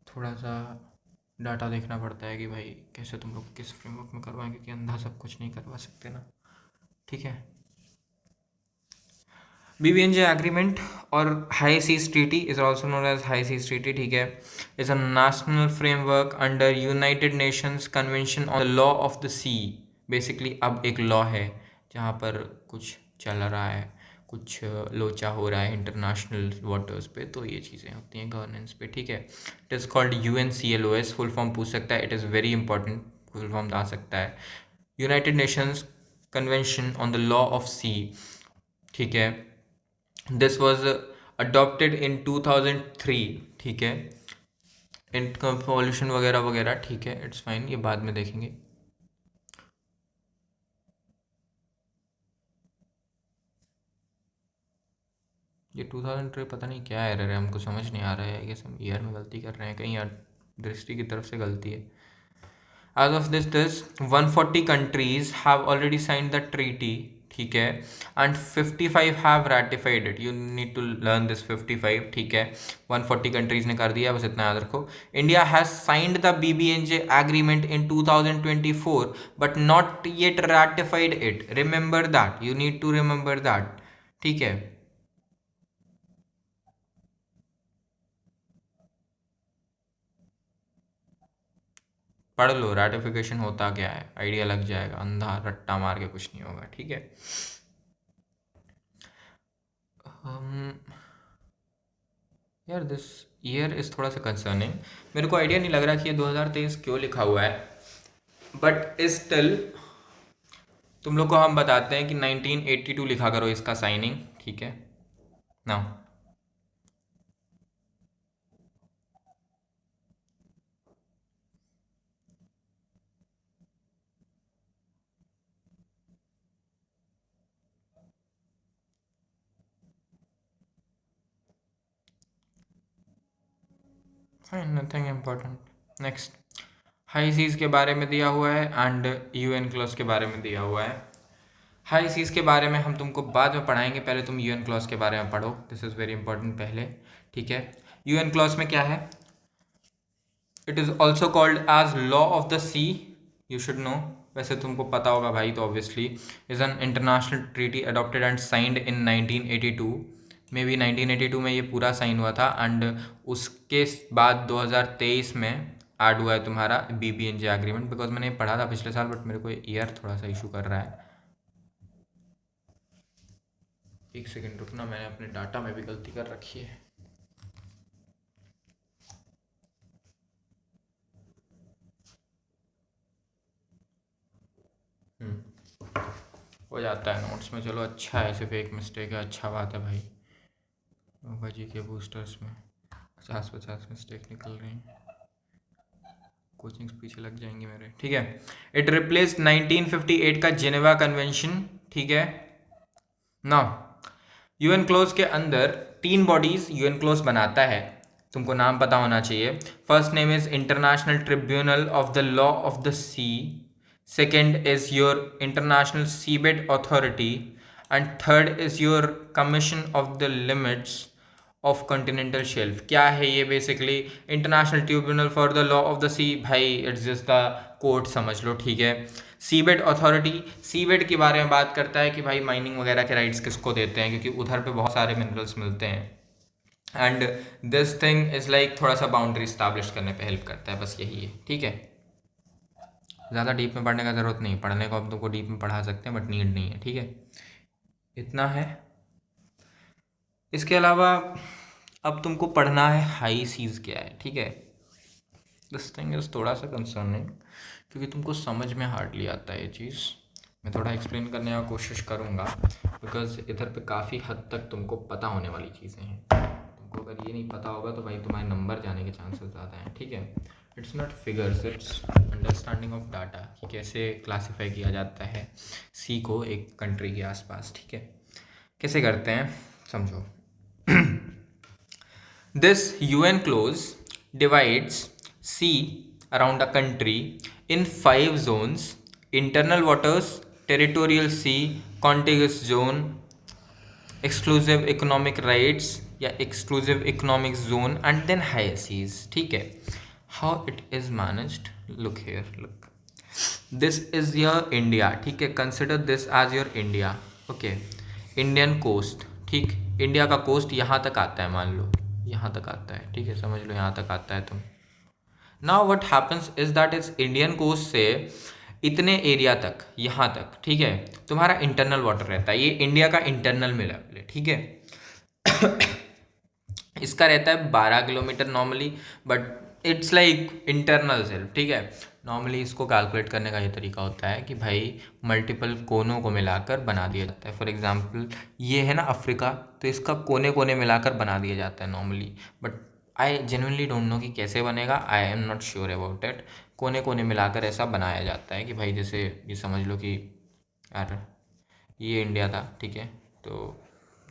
थोड़ा सा डाटा देखना पड़ता है कि भाई कैसे तुम लोग किस फ्रेमवर्क में करवाएं, क्योंकि अंधा सब कुछ नहीं करवा सकते ना। ठीक है, BBNJ agreement or High Seas Treaty is also known as High Seas Treaty, ठीक है, is a national framework under United Nations Convention on the Law of the Sea। Basically अब एक लॉ है जहाँ पर कुछ चल रहा है, कुछ लोचा हो रहा है इंटरनेशनल वाटर्स पे, तो ये चीज़ें होती हैं गवर्नेंस पे। ठीक है, it is called UNCLOS, full form पूछ सकता है, it is very important, full form आ सकता है, United Nations Convention on the law of Sea. ठीक है, दिस वॉज अडॉप्टेड इन 2003। ठीक है, इन पॉल्यूशन वगैरह वगैरह, ठीक है, इट्स फाइन, ये बाद में देखेंगे। ये 2003 पता नहीं क्या एरर है, हमको समझ नहीं आ रहा है, कि हम ईयर में गलती कर रहे हैं, कहीं यार दृष्टि की तरफ से गलती है। As of this 140 countries have already signed the treaty, ठीक है, and 55 have ratified it। You need to learn this 55, ठीक है, 140 countries ने कर दिया, बस इतना याद रखो। India has signed the BBNJ agreement in 2024 but not yet ratified it, remember that, you need to remember that। ठीक है, पढ़ लो, रैटिफिकेशन होता क्या है, आइडिया लग जाएगा, अंधा रट्टा मार के कुछ नहीं होगा। ठीक है, यार दिस ईयर इज़ थोड़ा सा कंसर्निंग, मेरे को आइडिया नहीं लग रहा कि ये 2023 क्यों लिखा हुआ है, बट स्टिल तुम लोग को हम बताते हैं कि 1982 लिखा करो इसका साइनिंग। ठीक है ना, fine, nothing important. Next, high seas के बारे में दिया हुआ है एंड UN क्लॉज के बारे में दिया हुआ है। हाई सीज के बारे में हम तुमको बाद में पढ़ाएंगे, पहले तुम UN क्लॉज के बारे में पढ़ो, दिस इज़ वेरी इंपॉर्टेंट पहले। ठीक है, UN क्लॉज में क्या है, it is also called as law of the sea, you should know, वैसे तुमको पता होगा भाई, तो obviously is an international treaty adopted and signed in 1982, maybe 1982 में ये पूरा साइन हुआ था, एंड उसके बाद 2023 में ऐड हुआ है तुम्हारा BBNJ एग्रीमेंट, बिकॉज मैंने पढ़ा था पिछले साल, बट मेरे को ईयर थोड़ा सा इशू कर रहा है। एक सेकेंड रुकना, मैंने अपने डाटा में भी गलती कर रखी है। हो जाता है नोट्स में, चलो अच्छा है, सिर्फ एक मिस्टेक है, अच्छा बात है भाई। जी के बूस्टर्स में 50 मिस्टेक निकल रही हैं, कोचिंग्स पीछे लग जाएंगे मेरे। ठीक है, इट रिप्लेस 1958 का जेनेवा कन्वेंशन। ठीक है ना, UN क्लोज के अंदर 3 बॉडीज UN क्लोज बनाता है, तुमको नाम पता होना चाहिए। First name is international tribunal of the law of the sea, second is your international seabed authority, and third is your commission of the limits of continental shelf. क्या है ये, basically international tribunal for the law of the sea, भाई it's just the court समझ लो। ठीक है, seabed authority, seabed के बारे में बात करता है कि भाई माइनिंग वगैरह के राइट्स किसको देते हैं, क्योंकि उधर पे बहुत सारे मिनरल्स मिलते हैं, and this thing is like थोड़ा सा बाउंड्री इस्टेब्लिश करने पे हेल्प करता है, बस यही है। ठीक है, ज़्यादा डीप में पढ़ने का ज़रूरत नहीं, पढ़ने को अब तुमको डीप में पढ़ा सकते हैं, बट नीड नहीं है। ठीक है, इतना है। इसके अलावा अब तुमको पढ़ना है हाई सीज क्या है। ठीक है, दिस थिंग इज़ थोड़ा सा कंसर्निंग, क्योंकि तुमको समझ में हार्डली आता है ये चीज़, मैं थोड़ा एक्सप्लेन करने का कोशिश करूँगा, बिकॉज इधर पे काफ़ी हद तक तुमको पता होने वाली चीज़ें हैं। तुमको अगर ये नहीं पता होगा तो भाई तुम्हारे नंबर जाने के चांसेस ज़्यादा हैं, ठीक है। It's not figures, it's understanding of data, कि कैसे क्लासीफाई किया जाता है सी को एक कंट्री के आसपास, ठीक है। कैसे करते हैं समझो। This UN clause divides sea around a country in 5 zones: internal waters, territorial sea, contiguous zone, exclusive economic rights या exclusive economic zone, and then high seas, ठीक है। How it is managed, look here, look, this is your India, ठीक है। consider this as your India, okay, Indian coast, ठीक। India का coast यहाँ तक आता है, मान लो यहाँ तक आता है, ठीक है, समझ लो यहाँ तक आता है तुम। Now what happens is that इस इंडियन कोस्ट से इतने एरिया तक, यहाँ तक, ठीक है, तुम्हारा इंटरनल वाटर रहता है। ये इंडिया का इंटरनल में लेवल है, ठीक है। इसका रहता है 12 kilometre normally, but it's like internal self, ठीक है। नॉर्मली इसको कैलकुलेट करने का ये तरीका होता है कि भाई मल्टीपल कोनों को मिलाकर बना दिया जाता है। फॉर एग्जांपल ये है ना अफ्रीका, तो इसका कोने कोने मिलाकर बना दिया जाता है normally, but I genuinely don't know कि कैसे बनेगा, I am not sure about it. कोने कोने मिलाकर ऐसा बनाया जाता है कि भाई जैसे ये समझ लो कि यार ये इंडिया था, ठीक है, तो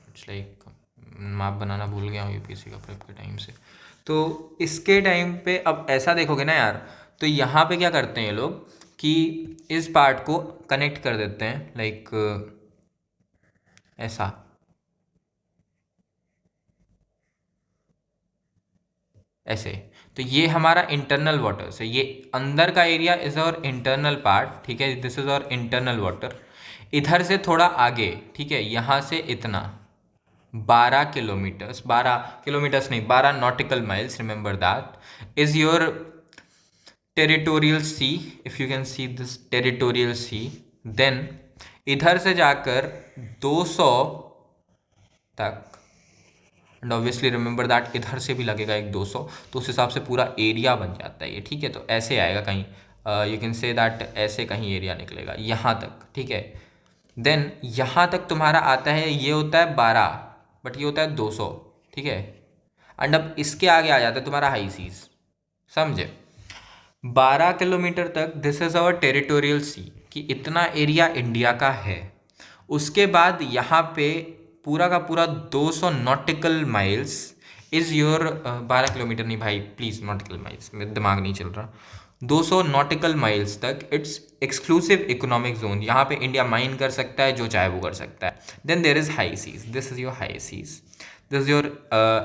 इट्स लाइक मैप बनाना भूल गया हूँ यूपीएससी का प्रेप के टाइम से। तो इसके टाइम पे अब ऐसा देखोगे ना यार, तो यहाँ पे क्या करते हैं ये लोग कि इस पार्ट को कनेक्ट कर देते हैं, लाइक ऐसा, ऐसे। तो ये हमारा इंटरनल वाटर्स है, ये अंदर का एरिया इज और इंटरनल पार्ट, ठीक है, दिस इज और इंटरनल वाटर। इधर से थोड़ा आगे, ठीक है, यहाँ से इतना 12 किलोमीटर्स, 12 किलोमीटर्स नहीं, 12 nautical miles, remember that is your territorial sea. If you can see this territorial sea, then इधर से जाकर 200 तक, एंड ऑब्वियसली रिमेंबर दैट इधर से भी लगेगा एक 200, तो उस हिसाब से पूरा एरिया बन जाता है ये, ठीक है। तो ऐसे आएगा कहीं, यू कैन से दैट ऐसे कहीं एरिया निकलेगा यहाँ तक, ठीक है। देन यहाँ तक तुम्हारा आता है, ये होता है 12, बट ये होता है 200, ठीक है। एंड अब इसके आगे आ जाता है तुम्हारा हाई सीज, समझे। 12 किलोमीटर तक दिस इज अवर टेरिटोरियल सी, कि इतना एरिया इंडिया का है। उसके बाद यहाँ पे पूरा का पूरा 200 nautical miles is your, 12 kilometre नहीं भाई प्लीज़, नॉटिकल माइल्स मेरा दिमाग नहीं चल रहा, 200 नॉटिकल माइल्स तक इट्स एक्सक्लूसिव इकोनॉमिक जोन। यहाँ पे इंडिया माइन कर सकता है, जो चाहे वो कर सकता है। Then there is high seas, this is your high seas, this is your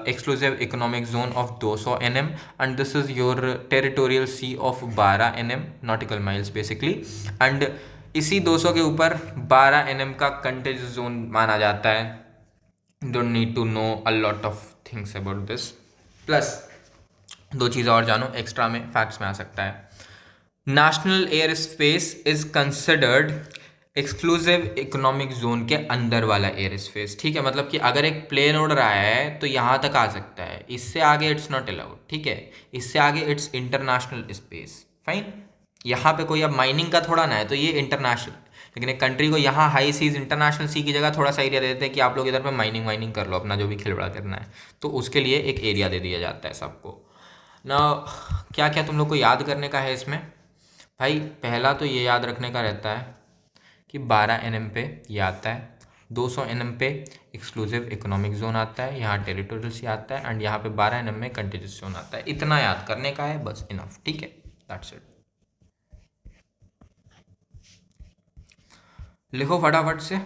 exclusive economic zone of 200 nm, and this is your territorial sea of 12 nm nautical miles basically, and इसी 200 के ऊपर 12 nm का contagious zone माना जाता है। Don't need to know a lot of things about this, plus दो चीज़ और जानो एक्स्ट्रा में, फैक्ट्स में आ सकता है। National air space is considered exclusive economic zone के अंदर वाला एयर स्पेस, ठीक है। मतलब कि अगर एक प्लेन उड़ रहा है तो यहाँ तक आ सकता है, इससे आगे इट्स नॉट अलाउड, ठीक है। इससे आगे इट्स इंटरनेशनल स्पेस, फाइन। यहाँ पे कोई अब माइनिंग का थोड़ा ना है, तो ये इंटरनेशनल। लेकिन एक कंट्री को यहाँ हाई सीज, इंटरनेशनल सी की जगह थोड़ा सा एरिया दे देते हैं कि आप लोग इधर पे माइनिंग वाइनिंग कर लो, अपना जो भी खिलवाड़ा करना है, तो उसके लिए एक एरिया दे दिया जाता है सबको ना। क्या क्या तुम लोग को याद करने का है इसमें भाई? पहला तो ये याद रखने का रहता है कि 12 nm पे ये आता है, 200 nm पे एक्सक्लूसिव इकोनॉमिक जोन आता है, यहाँ टेरिटोरियल सी आता है, एंड यहाँ पे 12 nm में कंटीजियस जोन आता है। इतना याद करने का है बस, इनफ, ठीक है, दैट्स इट। लिखो फटाफट से।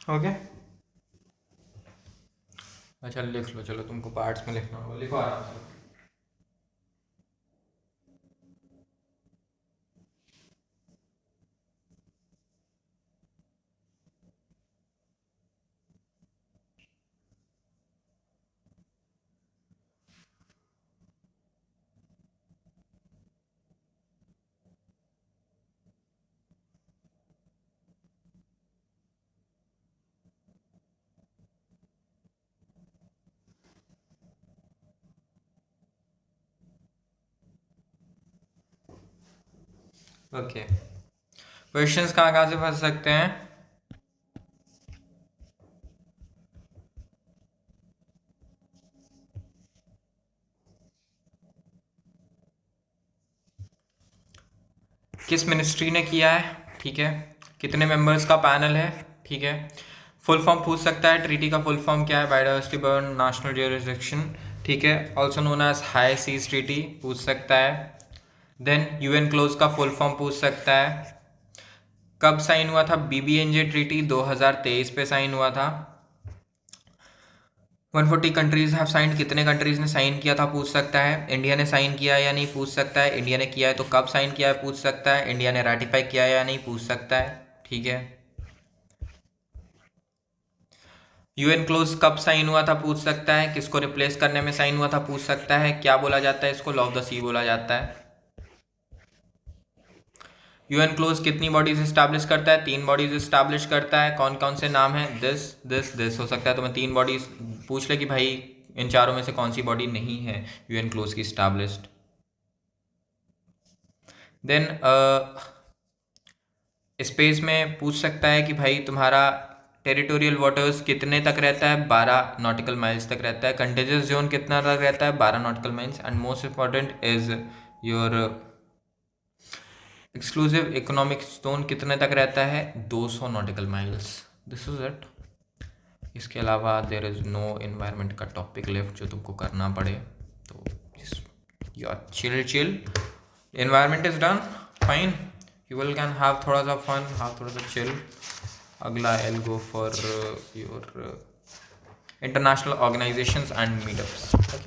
ओके, अच्छा लिख लो, चलो तुमको पार्ट्स में लिखना होगा, लिखो आराम से। ओके, क्वेश्चंस कहाँ कहाँ से फंस सकते हैं? किस मिनिस्ट्री ने किया है, ठीक है, कितने मेंबर्स का पैनल है, ठीक है, फुल फॉर्म पूछ सकता है, ट्रीटी का फुल फॉर्म क्या है, बायोडाइवर्सिटी बर्न नेशनल ज्यूरिसडिक्शन, ठीक है, also known as high seas treaty पूछ सकता है। देन यूएन क्लोज का फुल फॉर्म पूछ सकता है। कब साइन हुआ था बीबीएनजे ट्रीटी? 2023 पे साइन हुआ था। 140 कंट्रीज हैव साइंड, कितने कंट्रीज ने साइन किया था पूछ सकता है। इंडिया ने साइन किया है या नहीं पूछ सकता है। इंडिया ने किया है तो कब साइन किया है पूछ सकता है। इंडिया ने रेटिफाई किया है या नहीं पूछ सकता है, ठीक है। यूएन क्लोज कब साइन हुआ था पूछ सकता है। किसको रिप्लेस करने में साइन हुआ था पूछ सकता है। क्या बोला जाता है इसको? लॉ ऑफ द सी बोला जाता है। यूएन क्लोज कितनी बॉडीज इस्टेब्लिश करता है? 3 बॉडीज इस्टेब्लिश करता है। कौन कौन से नाम है? दिस दिस दिस हो सकता है, तो मैं 3 बॉडीज पूछ ले कि भाई इन चारों में से कौन सी बॉडी नहीं है यूएन क्लोज की इस्टेब्लिश्ड। देन स्पेस में पूछ सकता है कि भाई तुम्हारा टेरिटोरियल वाटर्स कितने तक रहता है? 12 नॉटिकल माइल्स तक रहता है। कंटेजियस जोन कितना तक रहता है? 12 nautical miles. And most important is your exclusive economic zone कितने तक रहता है? 200 nautical miles. This is it. इसके अलावा देर इज़ नो इन्वायरमेंट का टॉपिक लेफ्ट जो तुमको करना पड़े, तो you are chill. Environment is done, fine, you will can have थोड़ा सा फन, हैव थोड़ा सा चिल। अगला I will go for your international organisations and meetups. Okay.